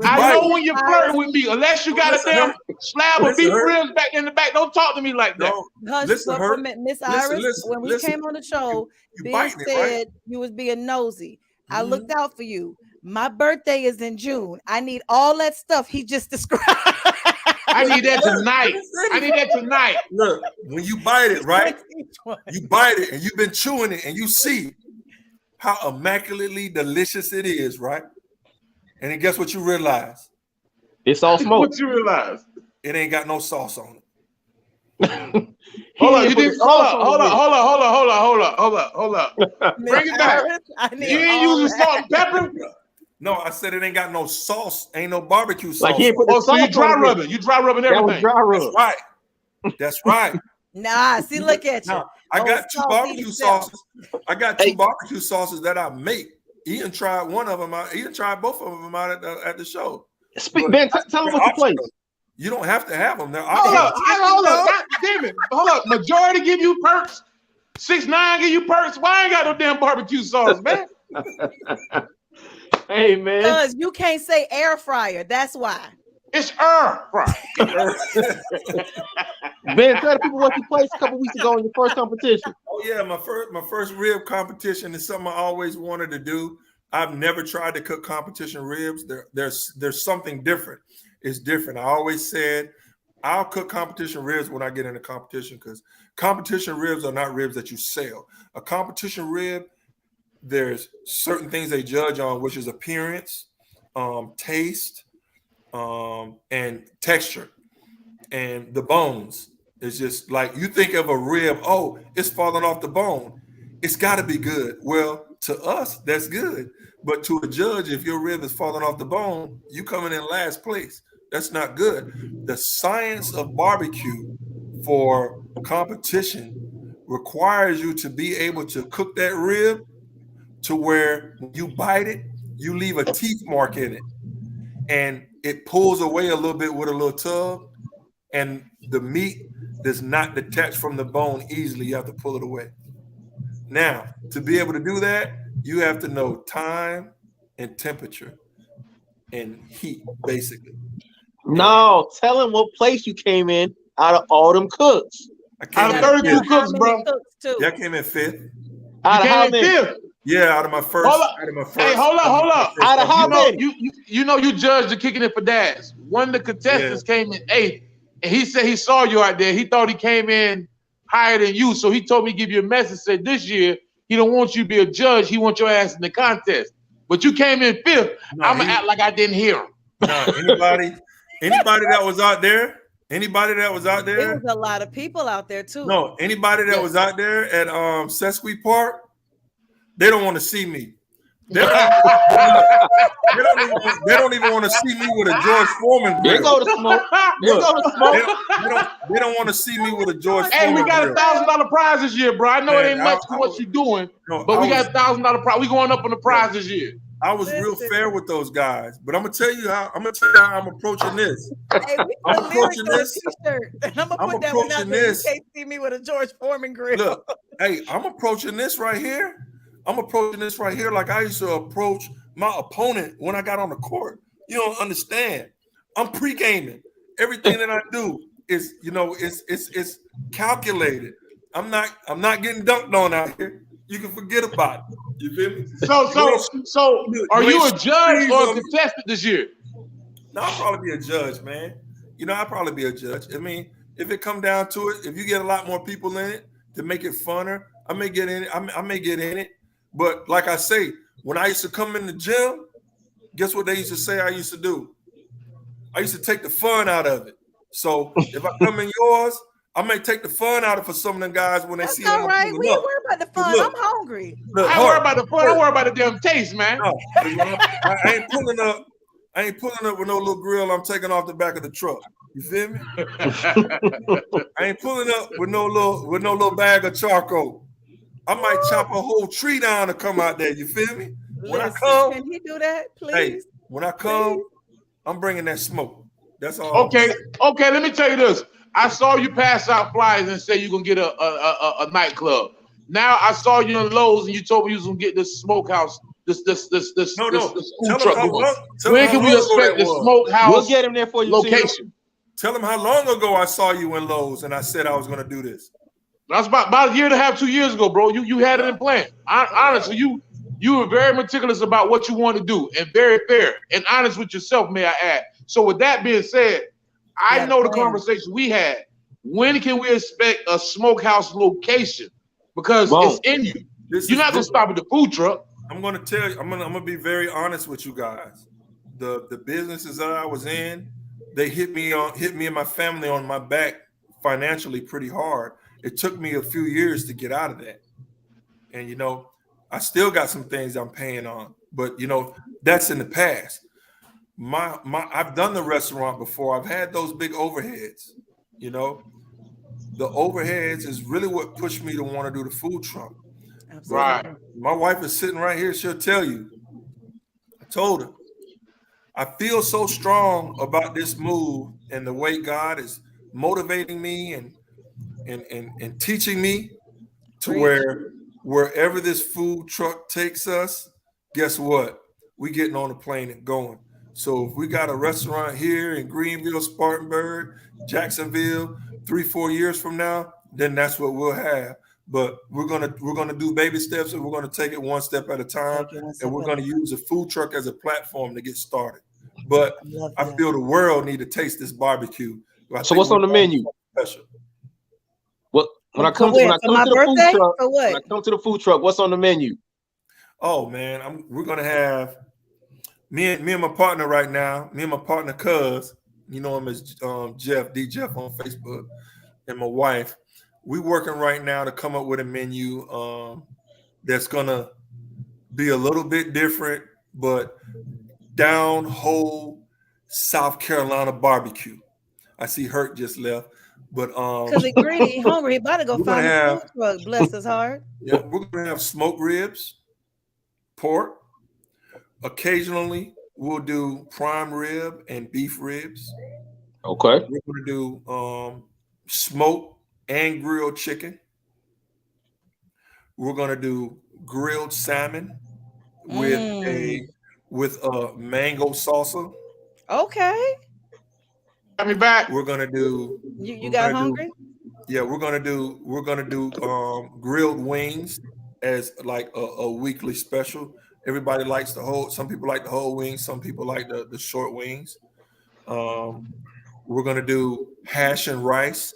I know when you're flirting with me, unless you got a damn slab of beef ribs back in the back. Don't talk to me like that. Miss Iris, when we came on the show, Ben said you was being nosy. I looked out for you. My birthday is in June. I need all that stuff he just described. I need that tonight. I need that tonight. Look, when you bite it, right? You bite it and you've been chewing it and you see how immaculately delicious it is, right? And then guess what you realize? It's all smoke. What you realize? It ain't got no sauce on it. Hold on, hold up. Bring it back. You ain't using salt and pepper? No, I said it ain't got no sauce. Ain't no barbecue sauce. Like he put the so you dry rubbing. You dry rubbing everything. That was dry rub. That's right. That's right. Nah, see, look at you. Now, I got two barbecue sauces. I got two barbecue sauces that I make. Ian tried one of them out. Ian tried both of them out at the show. Ben, tell him what you place. You don't have to have them. Hold up. God damn it. Hold up. Majority give you perks. 6ix9ine give you perks. Why I ain't got no damn barbecue sauce, man? Hey, man. Because you can't say air fryer. That's why. It's air fryer. Ben, tell the people what you placed a couple weeks ago in your first competition. Oh yeah, my first rib competition is something I always wanted to do. I've never tried to cook competition ribs. There's something different. It's different. I always said I'll cook competition ribs when I get in a competition because competition ribs are not ribs that you sell. A competition rib, there's certain things they judge on, which is appearance, taste, and texture, and the bones. It's just like you think of a rib, oh, it's falling off the bone. It's got to be good. Well, to us, that's good. But to a judge, if your rib is falling off the bone, you coming in last place. That's not good. The science of barbecue for competition requires you to be able to cook that rib to where when you bite it, you leave a teeth mark in it. And it pulls away a little bit with a little tug, and the meat does not detach from the bone easily. You have to pull it away. Now, to be able to do that, you have to know time and temperature and heat, basically. No, tell him what place you came in out of all them cooks. Out of 32 cooks, bro. Yeah, I came in 5th. Out of how many? Yeah, out of my first. Hey, hold up. Out of how many? You know you judged the kicking it for dads. One of the contestants came in 8th, and he said he saw you out there. He thought he came in higher than you, so he told me to give you a message. Said this year he don't want you to be a judge. He wants your ass in the contest. But you came in 5th. No, I'm gonna act like I didn't hear him. No, anybody that was out there. Anybody that was out there. There was a lot of people out there too. No, anybody that was out there at Sesqui Park. They don't want to see me. They don't even want to see me with a George Foreman grill. They go to smoke. They don't want to see me with a George Foreman. Hey, we got a $1,000 prize this year, bro. I know it ain't much for what you're doing, but we got a $1,000 prize. We going up on the prize this year. I was real fair with those guys, but I'm gonna tell you how I'm approaching this. Hey, I'm approaching this. I'm approaching this. You can't see me with a George Foreman grill. Look, hey, I'm approaching this right here. I'm approaching this right here like I used to approach my opponent when I got on the court. You don't understand. I'm pre-gaming. Everything that I do is, it's calculated. I'm not getting dunked on out here. You can forget about it. You feel me? So are you a judge or a contestant this year? No, I'll probably be a judge, man. I'll probably be a judge. I mean, if it come down to it, if you get a lot more people in it to make it funner, I may get in it. I may get in it. But like I say, when I used to come in the gym, guess what they used to say I used to do? I used to take the fun out of it. So if I come in yours, I may take the fun out of it for some of them guys when they see. All right, we ain't worry about the fun. I'm hungry. I worry about the fun. I worry about the damn taste, man. No, I ain't pulling up. I ain't pulling up with no little grill I'm taking off the back of the truck. You feel me? I ain't pulling up with no little bag of charcoal. I might chop a whole tree down to come out there. You feel me? When I come, can he do that, please? Hey, when I come, I'm bringing that smoke. That's all. Okay. Let me tell you this. I saw you pass out flyers and say you're gonna get a nightclub. Now I saw you in Lowe's and you told me you was gonna get this smokehouse, this No. food Tell truck him how going? long. Tell When him can how we long ago expect that the was. smokehouse We'll get him there for you. location? Tell him how long ago I saw you in Lowe's and I said I was going to do this. That's about a year and a half, 2 years ago, bro. You had it in plan. Honestly, you were very meticulous about what you wanted to do and very fair and honest with yourself, may I add. So with that being said, I know the conversation we had. When can we expect a smokehouse location? Because it's in you. You're not gonna stop at the food truck. I'm gonna tell you, I'm gonna be very honest with you guys. The businesses that I was in, they hit me and my family on my back financially pretty hard. It took me a few years to get out of that. And you know, I still got some things I'm paying on, but you know, that's in the past. I've done the restaurant before. I've had those big overheads, you know. The overheads is really what pushed me to want to do the food truck. Right. My wife is sitting right here. She'll tell you. I told her, I feel so strong about this move and the way God is motivating me and teaching me to where wherever this food truck takes us, guess what? We getting on the plane and going. So if we got a restaurant here in Greenville, Spartanburg, Jacksonville, 3-4 years from now, then that's what we'll have. But we're gonna do baby steps, and we're gonna take it one step at a time, and we're gonna use a food truck as a platform to get started. But I feel the world need to taste this barbecue. So what's on the menu? Special. What when I come to the food truck, what's on the menu? Oh man, we're gonna have me and my partner right now. Me and my partner, Cuz, you know him as Jeff on Facebook, and my wife. We working right now to come up with a menu that's gonna be a little bit different, but down whole South Carolina barbecue. I see Hurt just left, but because he's greedy, he hungry, he about to go find a food truck. Bless his heart. Yeah, we're gonna have smoked ribs, pork. Occasionally, we'll do prime rib and beef ribs. Okay. We're gonna do smoked and grilled chicken. We're gonna do grilled salmon with a mango salsa. Okay. Got me back. We're gonna do. You got hungry? We're gonna do grilled wings as like a weekly special. Everybody likes some people like the whole wings, some people like the short wings. We're gonna do hash and rice.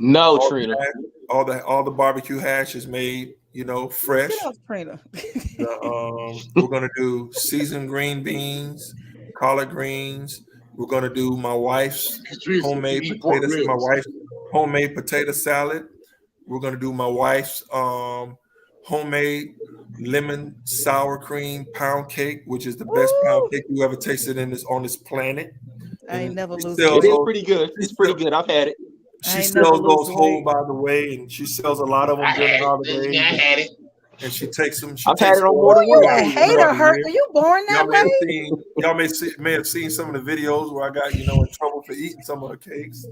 No, Trina. All the barbecue hash is made, you know, fresh. Get off, Trina. We're gonna do seasoned green beans, collard greens. We're gonna do my wife's homemade potatoes, my wife's homemade potato salad. We're gonna do my wife's homemade lemon sour cream pound cake, which is the best pound cake you ever tasted on this planet. I ain't never lose weight. It is pretty good. It's pretty good. I've had it. She sells those whole, by the way, and she sells a lot of them during the holidays. I had it. And she takes them. I've had it on more than one. You a hater, Hurt? Are you born that way? Y'all may have seen some of the videos where I got, you know, in trouble for eating some of her cakes,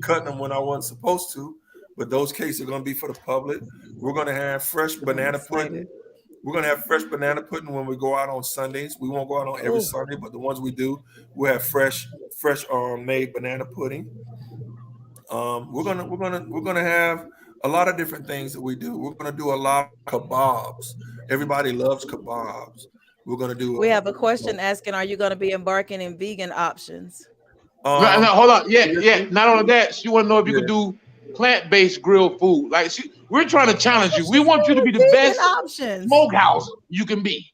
cutting them when I wasn't supposed to. But those cakes are going to be for the public. We're going to have fresh banana pudding. We're going to have fresh banana pudding when we go out on Sundays. We won't go out on every Sunday, but the ones we do, we'll have fresh made banana pudding. We're gonna have a lot of different things that we do. We're gonna do a lot of kebabs. Everybody loves kebabs. We're gonna do. We have a question asking: are you going to be embarking in vegan options? No, hold on. Yeah. Not only that, she want to know if you could do plant-based grilled food. Like, we're trying to challenge you. We want you to be the best smokehouse you can be.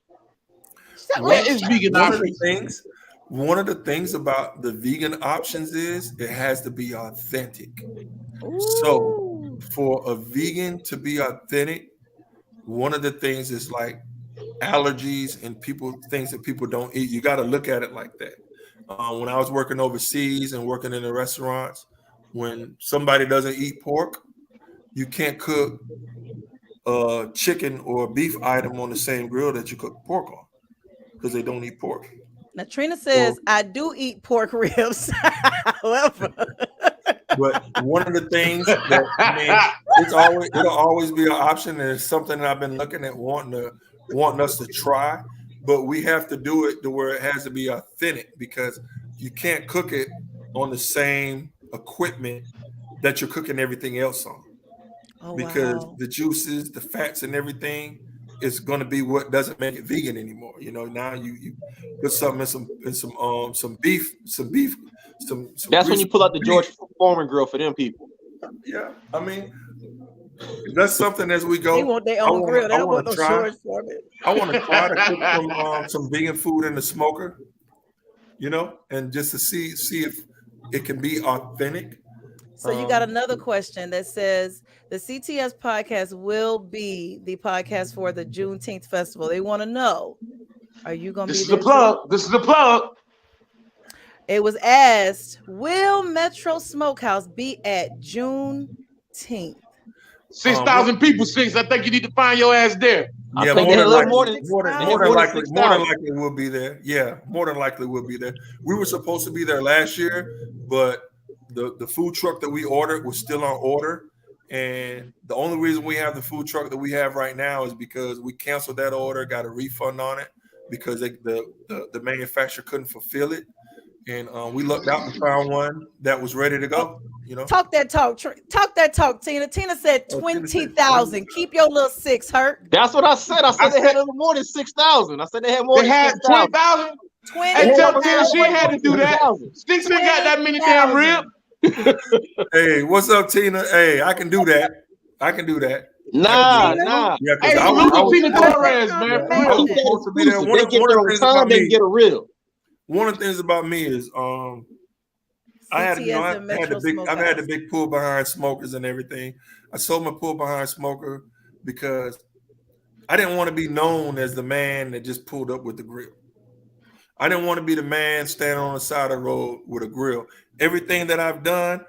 What is vegan options? One of the things about the vegan options is it has to be authentic. So for a vegan to be authentic, one of the things is like allergies and things that people don't eat. You got to look at it like that. When I was working overseas and working in the restaurants, when somebody doesn't eat pork, you can't cook a chicken or a beef item on the same grill that you cook pork on because they don't eat pork. Now Trina says I do eat pork ribs. However, but one of the things that it'll always be an option, and it's something that I've been looking at wanting to wanting us to try, but we have to do it to where it has to be authentic because you can't cook it on the same equipment that you're cooking everything else on. Oh, Because wow. the juices, the fats, and everything is going to be what doesn't make it vegan anymore. You know, now you put something in some beef, some That's when grease you pull out the beef. George Foreman grill for them people. Yeah, I mean, that's something as we go. They want their own grill. They I don't want want no to try. George Foreman. I want to try to cook some vegan food in the smoker, you know, and just to see if it can be authentic. So you got another question that says the CTS podcast will be the podcast for the Juneteenth festival. They want to know, are you going to be there? This is the plug. It was asked, will Metro Smokehouse be at Juneteenth? 6,000 people, I think you need to find your ass there. Yeah, more than likely we'll be there. Yeah, more than likely we'll be there. We were supposed to be there last year, but the food truck that we ordered was still on order. And the only reason we have the food truck that we have right now is because we canceled that order, got a refund on it because the manufacturer couldn't fulfill it. And we looked out and found one that was ready to go. You know, talk that talk, Tina. Tina said 20,000. Keep your little six hurt. That's what I said. I said they had more than 6,000. I said they had more than 20,000. And tell Tina she had to do that. Sticks ain't got that many damn ribs. Hey, what's up, Tina? Hey, I can do that. Nah. Yeah, hey, look at Tina Torres, man. They get there on time, they can get a rib. One of the things about me is I've had the big pull behind smokers and everything. I sold my pull behind smoker because I didn't want to be known as the man that just pulled up with the grill. I didn't want to be the man standing on the side of the road with a grill. Everything that I've done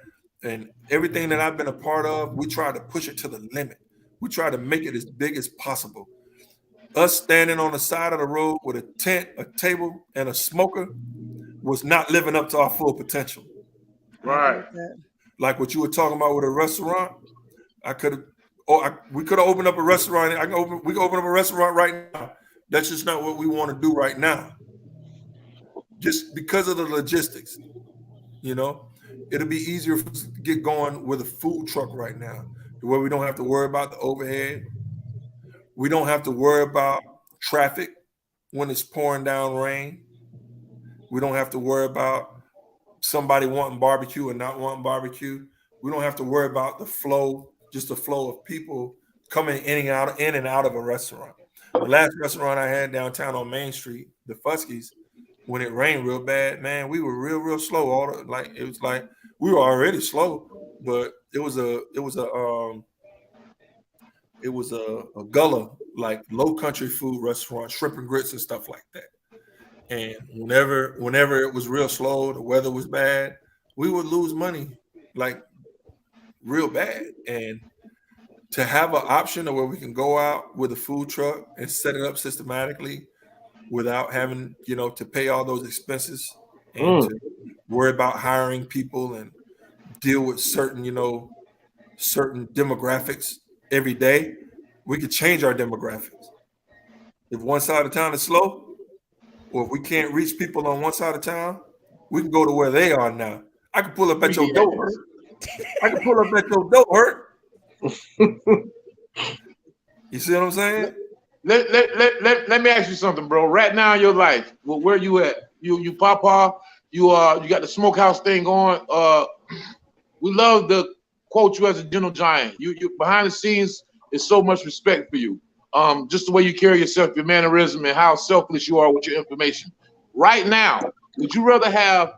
and everything that I've been a part of, we try to push it to the limit. We try to make it as big as possible. Us standing on the side of the road with a tent, a table, and a smoker was not living up to our full potential. Right. Like what you were talking about with a restaurant, we could have opened up a restaurant. We can open up a restaurant right now. That's just not what we want to do right now. Just because of the logistics, you know, it'll be easier for us to get going with a food truck right now, where we don't have to worry about the overhead. We don't have to worry about traffic when it's pouring down rain. We don't have to worry about somebody wanting barbecue and not wanting barbecue. We don't have to worry about the flow of people coming in and out of a restaurant. The last restaurant I had downtown on Main Street, the Fuskies, when it rained real bad, man, we were real slow. It was like we were already slow, but it was a Gullah, like low country food restaurant, shrimp and grits and stuff like that. And whenever it was real slow, the weather was bad, we would lose money like real bad. And to have an option of where we can go out with a food truck and set it up systematically without having, to pay all those expenses and to worry about hiring people and deal with certain demographics every day, we could change our demographics. If one side of town is slow, or if we can't reach people on one side of town, we can go to where they are now. I can pull up at your door. You see what I'm saying? Let me ask you something, bro. Right now in your life, where you at? You Papa, you got the smokehouse thing going. We love to quote you as a gentle giant. You behind the scenes is so much respect for you. Just the way you carry yourself, your mannerism, and how selfless you are with your information. Right now, would you rather have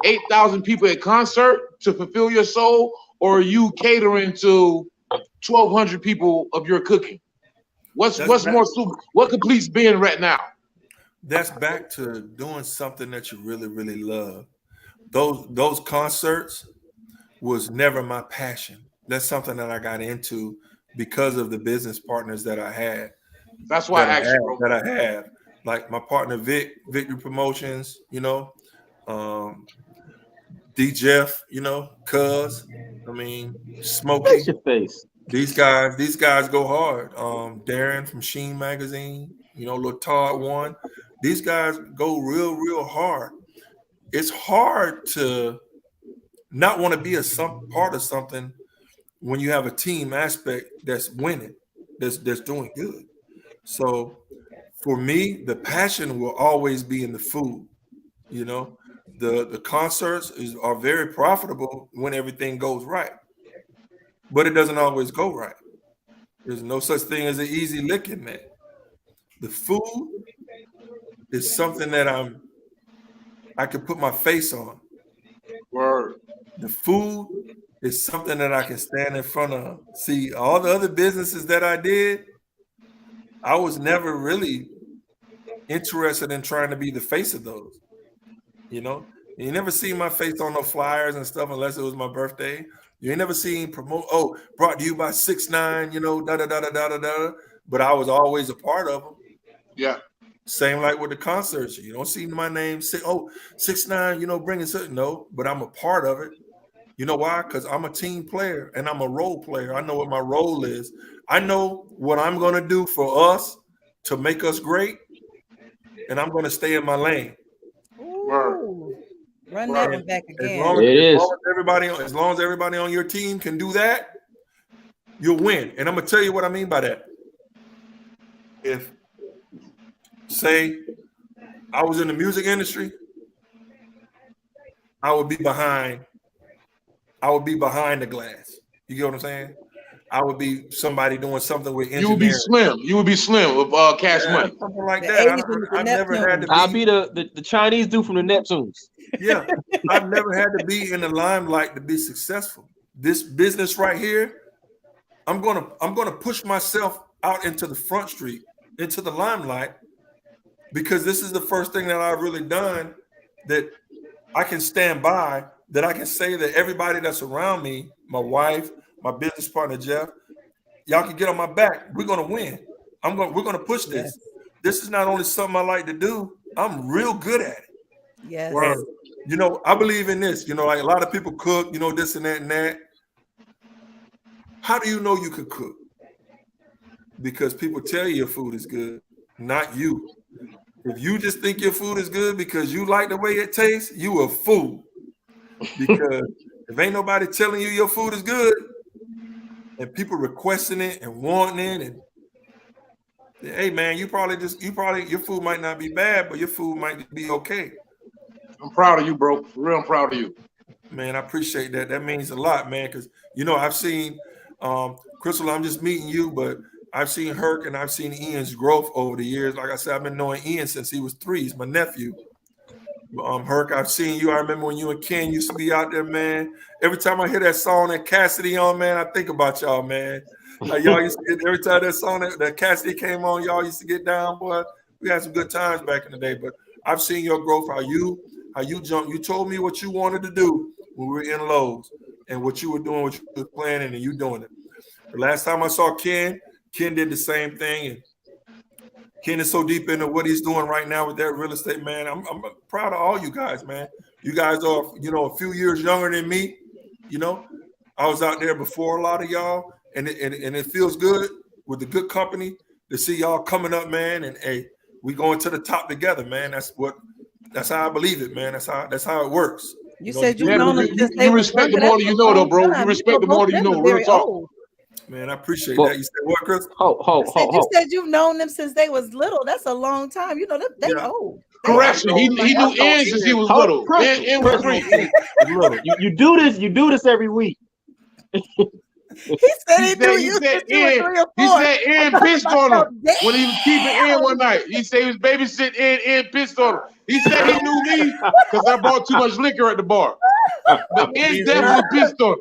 8,000 people at concert to fulfill your soul, or are you catering to 1,200 people of your cooking? What completes being right now? That's back to doing something that you really, really love. Those concerts was never my passion. That's something that I got into because of the business partners that I had. That's why I have. Like my partner Vic, Victory Promotions, D Jeff, Cuz, Smokey. Face your face. These guys go hard. Darren from Sheen Magazine, Latard one. These guys go real hard. It's hard to not want to be part of something when you have a team aspect that's winning, that's doing good. So for me, the passion will always be in the food. The concerts are very profitable when everything goes right, but it doesn't always go right. There's no such thing as an easy licking, man. The food is something that I can put my face on. Word. The food is something that I can stand in front of. See, all the other businesses that I did, I was never really interested in trying to be the face of those. You never see my face on no flyers and stuff unless it was my birthday. You ain't never seen brought to you by 6ix9ine, da da da da da da. But I was always a part of them. Yeah. Same like with the concerts. You don't see my name say, 6ix9ine, bringing something. No, but I'm a part of it. You know why? Because I'm a team player and I'm a role player. I know what my role is. I know what I'm going to do for us to make us great, and I'm going to stay in my lane. Ooh. Run that one back again. As long as everybody on your team can do that, you'll win. And I'm going to tell you what I mean by that. If, say, I was in the music industry, I would be behind the glass. You get what I'm saying? I would be somebody doing something with engineering. You would be slim with Cash Money. Something like that. I've never had to be. I'll be the Chinese dude from the Neptunes. Yeah, I've never had to be in the limelight to be successful. This business right here, I'm gonna push myself out into the front street, into the limelight, because this is the first thing that I've really done that I can stand by, that I can say that everybody that's around me, my wife, my business partner Jeff, y'all can get on my back. We're gonna win. We're gonna push this. Yes. This is not only something I like to do, I'm real good at it. Yes. And, I believe in this. Like a lot of people cook, this and that and that. How do you know you can cook? Because people tell you your food is good, not you. If you just think your food is good because you like the way it tastes, you a fool. Because if ain't nobody telling you your food is good, and people requesting it and wanting it, and hey man, your food might not be bad, but your food might be okay. I'm proud of you, bro. For real, I'm proud of you. Man, I appreciate that. That means a lot, man. Because I've seen Crystal. I'm just meeting you, but I've seen Herc and I've seen Ian's growth over the years. Like I said, I've been knowing Ian since he was 3. He's my nephew. Herc, I've seen you. I remember when you and Ken used to be out there, man. Every time I hear that song that Cassidy on, man, I think about y'all, man. Y'all used to get, every time that song that Cassidy came on, y'all used to get down, boy. We had some good times back in the day. But I've seen your growth, how you jumped. You told me what you wanted to do when we were in Lowe's and what you were doing, what you were planning, and you doing it. The last time I saw Ken did the same thing, and Ken is so deep into what he's doing right now with that real estate, man. I'm proud of all you guys, man. You guys are, a few years younger than me. I was out there before a lot of y'all, and it feels good with the good company to see y'all coming up, man. And hey, we going to the top together, man. That's how I believe it, man. That's how it works. You said you've known them since they you respect the more you know, though, bro. You respect the more you know. Real talk. Old. Man, I appreciate that. You said what, Chris? You said you've known them since they was little. That's a long time. They old. Correction. He knew Ian since he was little. Ian was 3. You do this every week. He said he knew you since you were 3 or 4. He said Ian pissed on him when he was keeping Ian one night. He said he was babysitting Ian pissed on him. He said he knew me because I bought too much liquor at the bar. But Ian definitely pissed on him.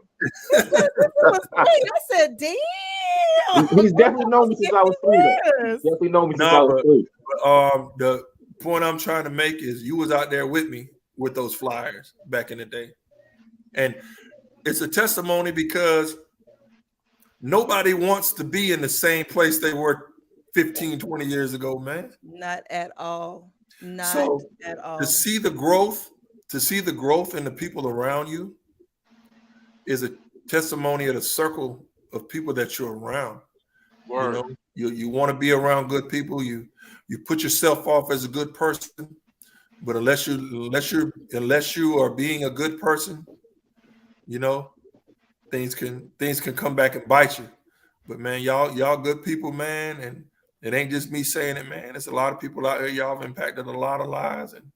I said, damn. He's definitely known me since I was 3. Definitely known me since I was 3. The point I'm trying to make is you was out there with me with those flyers back in the day. And it's a testimony because nobody wants to be in the same place they were 15, 20 years ago, man. Not at all. Not at all. To see the growth in the people around you is a testimony of the circle of people that you're around. Word. You know, you want to be around good people. You put yourself off as a good person, but unless you are being a good person, you know, things can come back and bite you. But man, y'all good people, man, and it ain't just me saying it, man. It's a lot of people out here. Y'all have impacted a lot of lives, and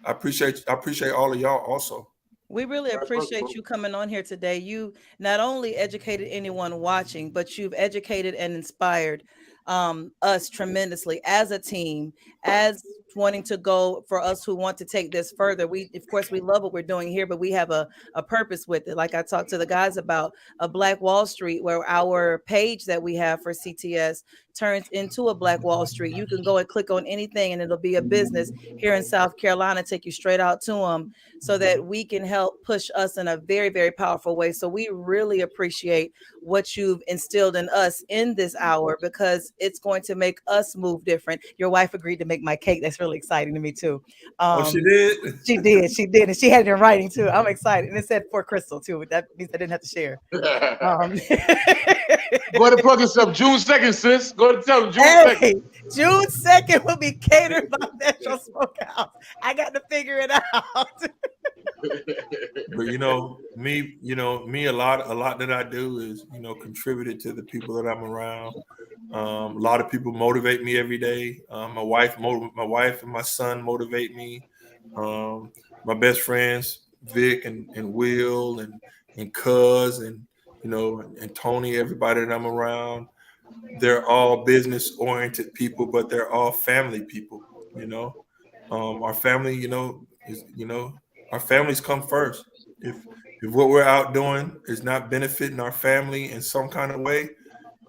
I appreciate all of y'all also. We really appreciate you coming on here today. You not only educated anyone watching, but you've educated and inspired us tremendously as a team, as wanting to go for us who want to take this further. We, of course, we love what we're doing here, but we have a purpose with it. Like I talked to the guys about a Black Wall Street, where our page that we have for CTS turns into a Black Wall Street. You can go and click on anything and it'll be a business here in South Carolina, take you straight out to them so that we can help push us in a very, very powerful way. So we really appreciate what you've instilled in us in this hour, because it's going to make us move different. Your wife agreed to make my cake. That's really exciting to me too. She did? She did. And she had it in writing too. I'm excited. And it said for Crystal too. That means I didn't have to share. Go ahead and plug yourself. June 2nd, sis. Go ahead and tell them June 2nd. June 2nd will be catered by Metro Smokehouse. I got to figure it out. But me, a lot that I do is, contributed to the people that I'm around. A lot of people motivate me every day. My wife and my son motivate me. My best friends, Vic and Will and Cuz and and Tony, everybody that I'm around, they're all business oriented people, but they're all family people. Our family, our families come first. If what we're out doing is not benefiting our family in some kind of way,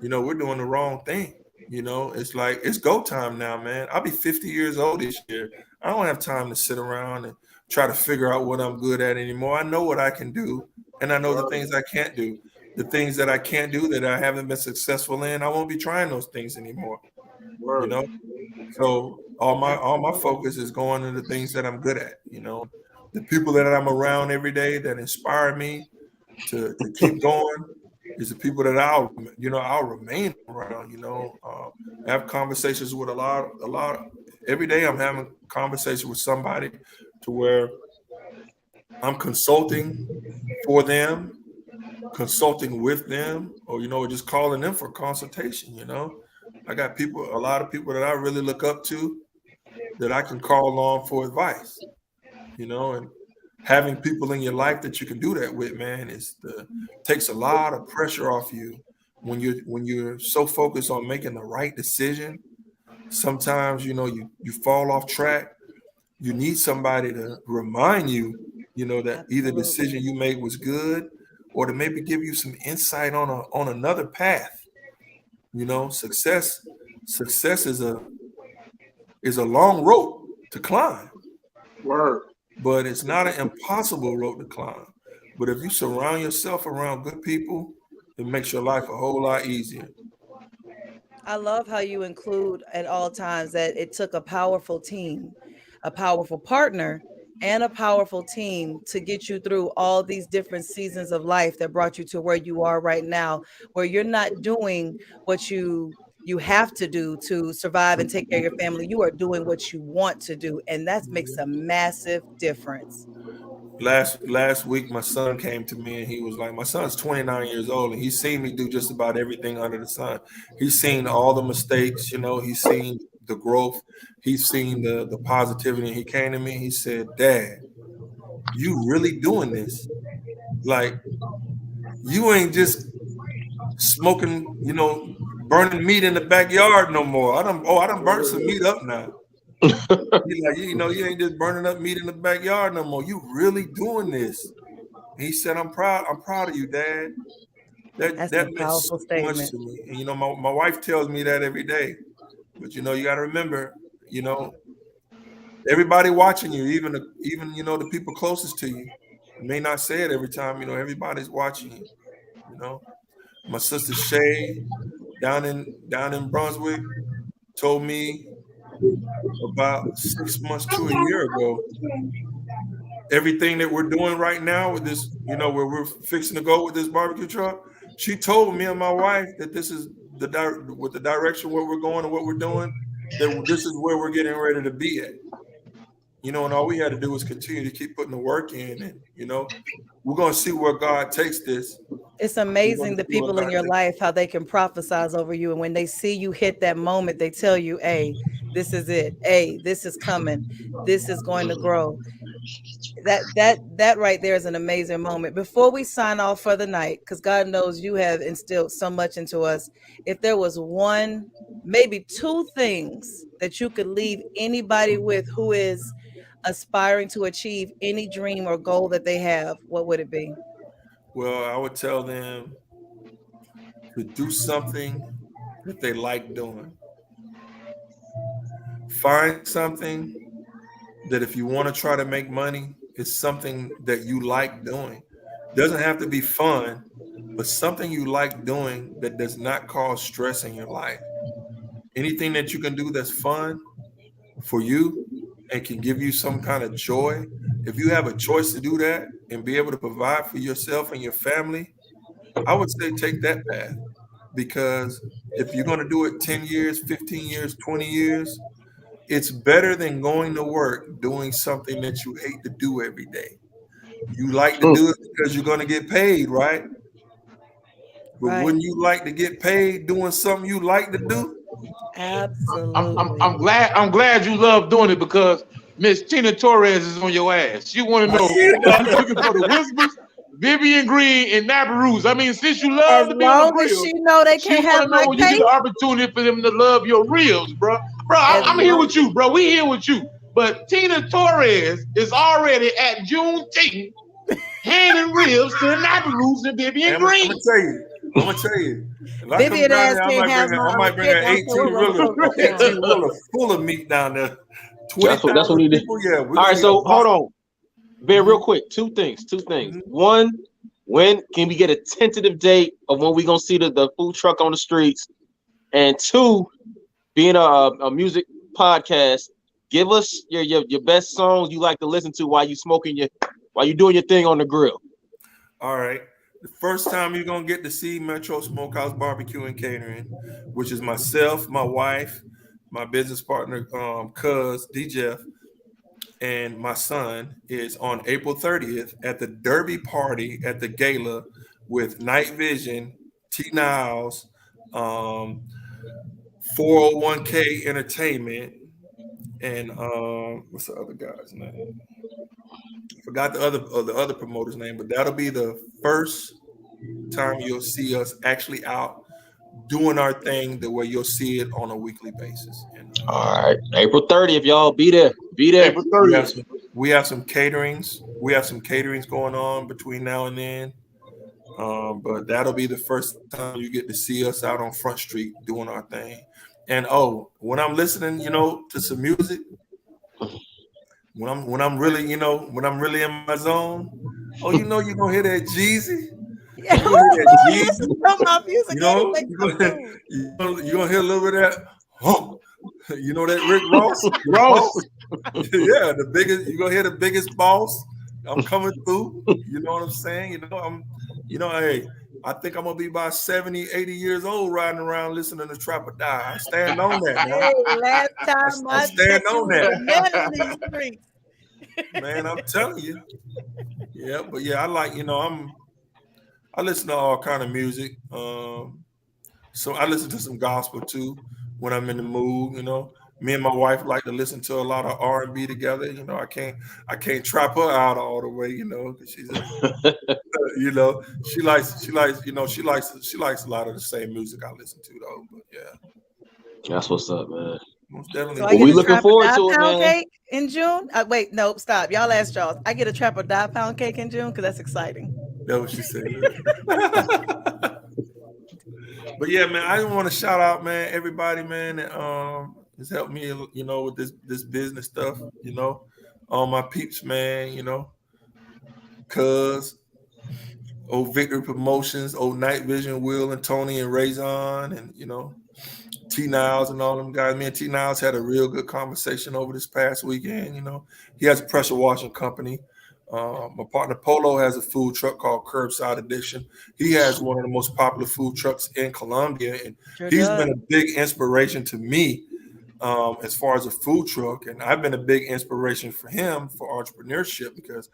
we're doing the wrong thing. It's like, it's go time now, man. I'll be 50 years old this year. I don't have time to sit around and try to figure out what I'm good at anymore. I know what I can do, and I know the things I can't do. The things that I can't do, that I haven't been successful in, I won't be trying those things anymore. So all my focus is going into the things that I'm good at. The people that I'm around every day that inspire me to keep going is the people that I'll remain around. I have conversations with a lot. Every day I'm having a conversation with somebody to where I'm consulting for them, consulting with them, or just calling them for consultation. I got a lot of people that I really look up to that I can call on for advice. And having people in your life that you can do that with, man, takes a lot of pressure off you when you're so focused on making the right decision. Sometimes you fall off track. You need somebody to remind you, that either decision you made was good, or to maybe give you some insight on another path. Success is a long rope to climb. Word. But it's not an impossible road to climb. But if you surround yourself around good people, it makes your life a whole lot easier. I love how you include at all times that it took a powerful team, a powerful partner, and a powerful team to get you through all these different seasons of life that brought you to where you are right now, where you're not doing what you have to do to survive and take care of your family. You are doing what you want to do, and that makes a massive difference. Last week, my son came to me and he was like, my son's 29 years old and he's seen me do just about everything under the sun. He's seen all the mistakes, he's seen the growth, he's seen the positivity. And he came to me and he said, Dad, you really doing this? Like, you ain't just smoking, burning meat in the backyard no more. I done burnt some meat up now. He's like, you ain't just burning up meat in the backyard no more. You really doing this? And he said, I'm proud of you, Dad. That meant so much to me. And my wife tells me that every day. But you got to remember, everybody watching you, even the people closest to you, may not say it every time. Everybody's watching you. My sister Shay down in Brunswick told me about 6 months to a year ago, everything that we're doing right now with this, where we're fixing to go with this barbecue truck, she told me and my wife that this is with the direction where we're going and what we're doing, that this is where we're getting ready to be at. And all we had to do was continue to keep putting the work in, and we're going to see where God takes this. It's amazing the people in your life, how they can prophesize over you. And when they see you hit that moment, they tell you, hey, this is it. Hey, this is coming. This is going to grow. That right there is an amazing moment. Before we sign off for the night, because God knows you have instilled so much into us, if there was one, maybe two things that you could leave anybody with who is aspiring to achieve any dream or goal that they have, what would it be? Well, I would tell them to do something that they like doing. Find something that if you want to try to make money, it's something that you like doing. Doesn't have to be fun, but something you like doing that does not cause stress in your life. Anything that you can do that's fun for you and can give you some kind of joy. If you have a choice to do that and be able to provide for yourself and your family, I would say take that path. Because if you're going to do it 10 years, 15 years, 20 years, it's better than going to work doing something that you hate to do every day. You like to do it because you're going to get paid, right? But wouldn't you like to get paid doing something you like to do? Absolutely. I'm glad you love doing it, because Miss Tina Torres is on your ass. She want to know if you're looking for the Whispers, Vivian Green, and Nabaroo's. I mean, since you love to be on the long as grill, she know they can't have my when you get the opportunity for them to love your reels, bro. I'm here with you, bro. We here with you. But Tina Torres is already at Juneteenth handing reels to the Nabaroo's and Vivian Green. I'm gonna tell you. If I Vivian come down ass there, can't have I might bring an 18 wheeler full of meat down there. That's what we did. Yeah. All right, so hold on. Real quick. Two things. One, when can we get a tentative date of when we gonna see the food truck on the streets? And two, being a music podcast, give us your best songs you like to listen to while you doing your thing on the grill. All right. The first time you're gonna get to see Metro Smokehouse Barbecue and Catering, which is myself, my wife, my business partner, Cuz D Jeff, and my son, is on April 30th at the Derby Party at the Gala with Night Vision, T Niles, 401k Entertainment, and what's the other guy's name? I forgot the other promoter's name, but that'll be the first time you'll see us actually out doing our thing the way you'll see it on a weekly basis. And, all right, April 30th, y'all be there. April 30th. We have some caterings. We have some caterings going on between now and then. But that'll be the first time you get to see us out on Front Street doing our thing. And when I'm listening, to some music, when I'm really in my zone, you're gonna hear that Jeezy. Yeah, you're gonna hear that Jeezy. You're gonna hear a little bit of that. That Rick Ross. Yeah, the biggest. You're gonna hear the biggest boss. I'm coming through. You know what I'm saying? Hey, I think I'm gonna be about 70, 80 years old riding around listening to Trap or Die. I stand on that. Hey, last time I stand on that. Man, I'm telling you. Yeah, but yeah, I like, I listen to all kind of music. So I listen to some gospel too when I'm in the mood. Me and my wife like to listen to a lot of R&B together. I can't trap her out all the way. Because she's, she likes a lot of the same music I listen to though. But yeah, that's what's up, man. Most definitely. So we looking forward to it, man. Cake in June? Wait, no, stop. Y'all asked y'all. I get a trap or die pound cake in June because that's exciting. That's what she said. But yeah, man, I want to shout out, man, everybody, man, that has helped me, with this business stuff, all my peeps, man, Cuz, old Victory Promotions, old Night Vision, Will and Tony and Raison, and T Niles and all them guys. Me and T Niles had a real good conversation over this past weekend. He has a pressure washing company. My partner Polo has a food truck called Curbside Addiction. He has one of the most popular food trucks in Colombia, and he's been a big inspiration to me as far as a food truck. And I've been a big inspiration for him for entrepreneurship because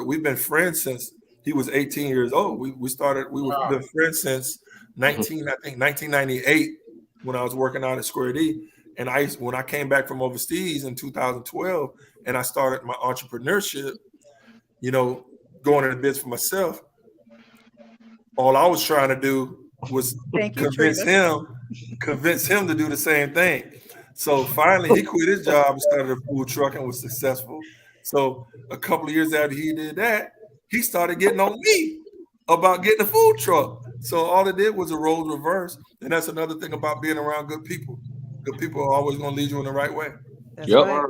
we've been friends since he was 18 years old. We've been friends since 1998 when I was working out at Square D. And when I came back from overseas in 2012 and I started my entrepreneurship, going into business for myself, all I was trying to do was convince him to do the same thing. So finally he quit his job and started a food truck and was successful. So a couple of years after he did that, he started getting on me about getting a food truck. So all it did was a role reverse. And that's another thing about being around good people. Good people are always going to lead you in the right way. That's right.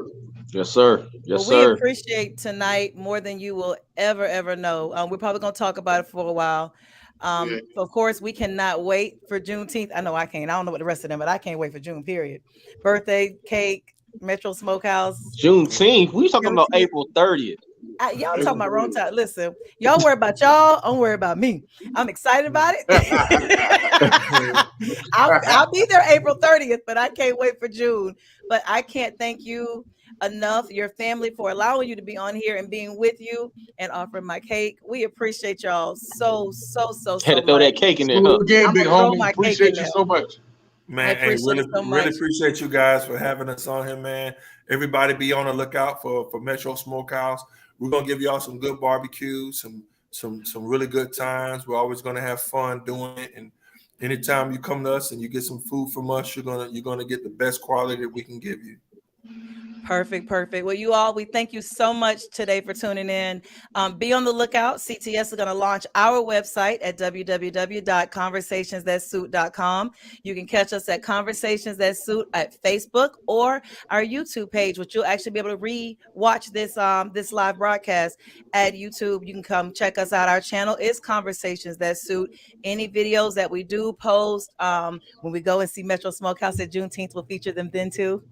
Yes, sir. Yes, we sir. appreciate tonight more than you will ever know. We're probably going to talk about it for a while. Of course, we cannot wait for Juneteenth. I know I can't. I don't know what the rest of them, but I can't wait for June, period. Birthday cake, Metro Smokehouse. Juneteenth? We talking about April 30th. Y'all talking about wrong time. Listen, y'all worry about y'all. I'm worried about me. I'm excited about it. I'll be there April 30th, but I can't wait for June. But I can't thank you enough, your family, for allowing you to be on here and being with you and offering my cake. We appreciate y'all so Had to throw that cake in there, huh? Again, big homie. Appreciate you so much. Man, really appreciate you guys for having us on here, man. Everybody be on the lookout for Metro Smokehouse. We're gonna give y'all some good barbecue, some really good times. We're always gonna have fun doing it. And anytime you come to us and you get some food from us, you're gonna get the best quality that we can give you. Perfect. Well, you all, we thank you so much today for tuning in. Be on the lookout. CTS is going to launch our website at www.conversationsthatsuit.com. You can catch us at Conversations That Suit at Facebook or our YouTube page, which you'll actually be able to re-watch this live broadcast at YouTube. You can come check us out. Our channel is Conversations That Suit. Any videos that we do post when we go and see Metro Smokehouse at Juneteenth, we'll feature them then too.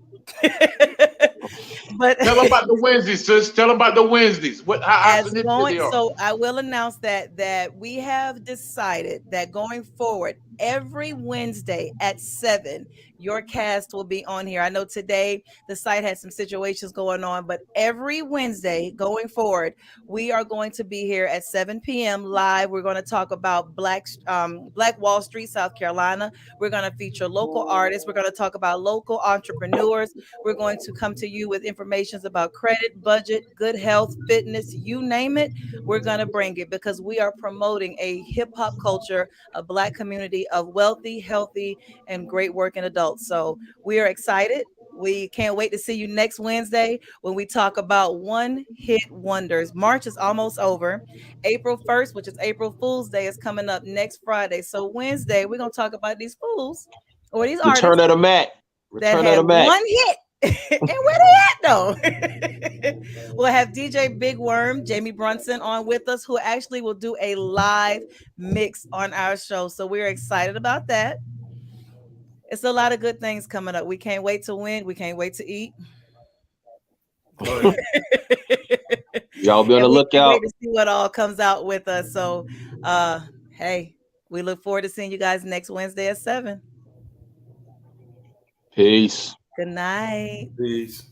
But tell them about the Wednesdays, sis. Tell them about the Wednesdays. How significant they are. So I will announce that we have decided that going forward, every Wednesday at 7, your cast will be on here. I know today the site had some situations going on, but every Wednesday going forward, we are going to be here at 7 p.m. live. We're going to talk about Black Wall Street, South Carolina. We're going to feature local artists. We're going to talk about local entrepreneurs. We're going to come to you with information about credit, budget, good health, fitness, you name it. We're going to bring it because we are promoting a hip hop culture, a Black community of wealthy, healthy, and great working adults. So we are excited. We can't wait to see you next Wednesday when we talk about one-hit wonders. March is almost over. April 1st, which is April Fool's Day, is coming up next Friday. So Wednesday, we're going to talk about these fools or these artists. Return of the Mac. That had one hit. And where they at though? We'll have DJ Big Worm, Jamie Brunson on with us, who actually will do a live mix on our show. So we're excited about that. It's a lot of good things coming up. We can't wait to win. We can't wait to eat. Y'all be on the lookout. Wait to see what all comes out with us. So hey, we look forward to seeing you guys next Wednesday at 7. Peace. Good night. Peace.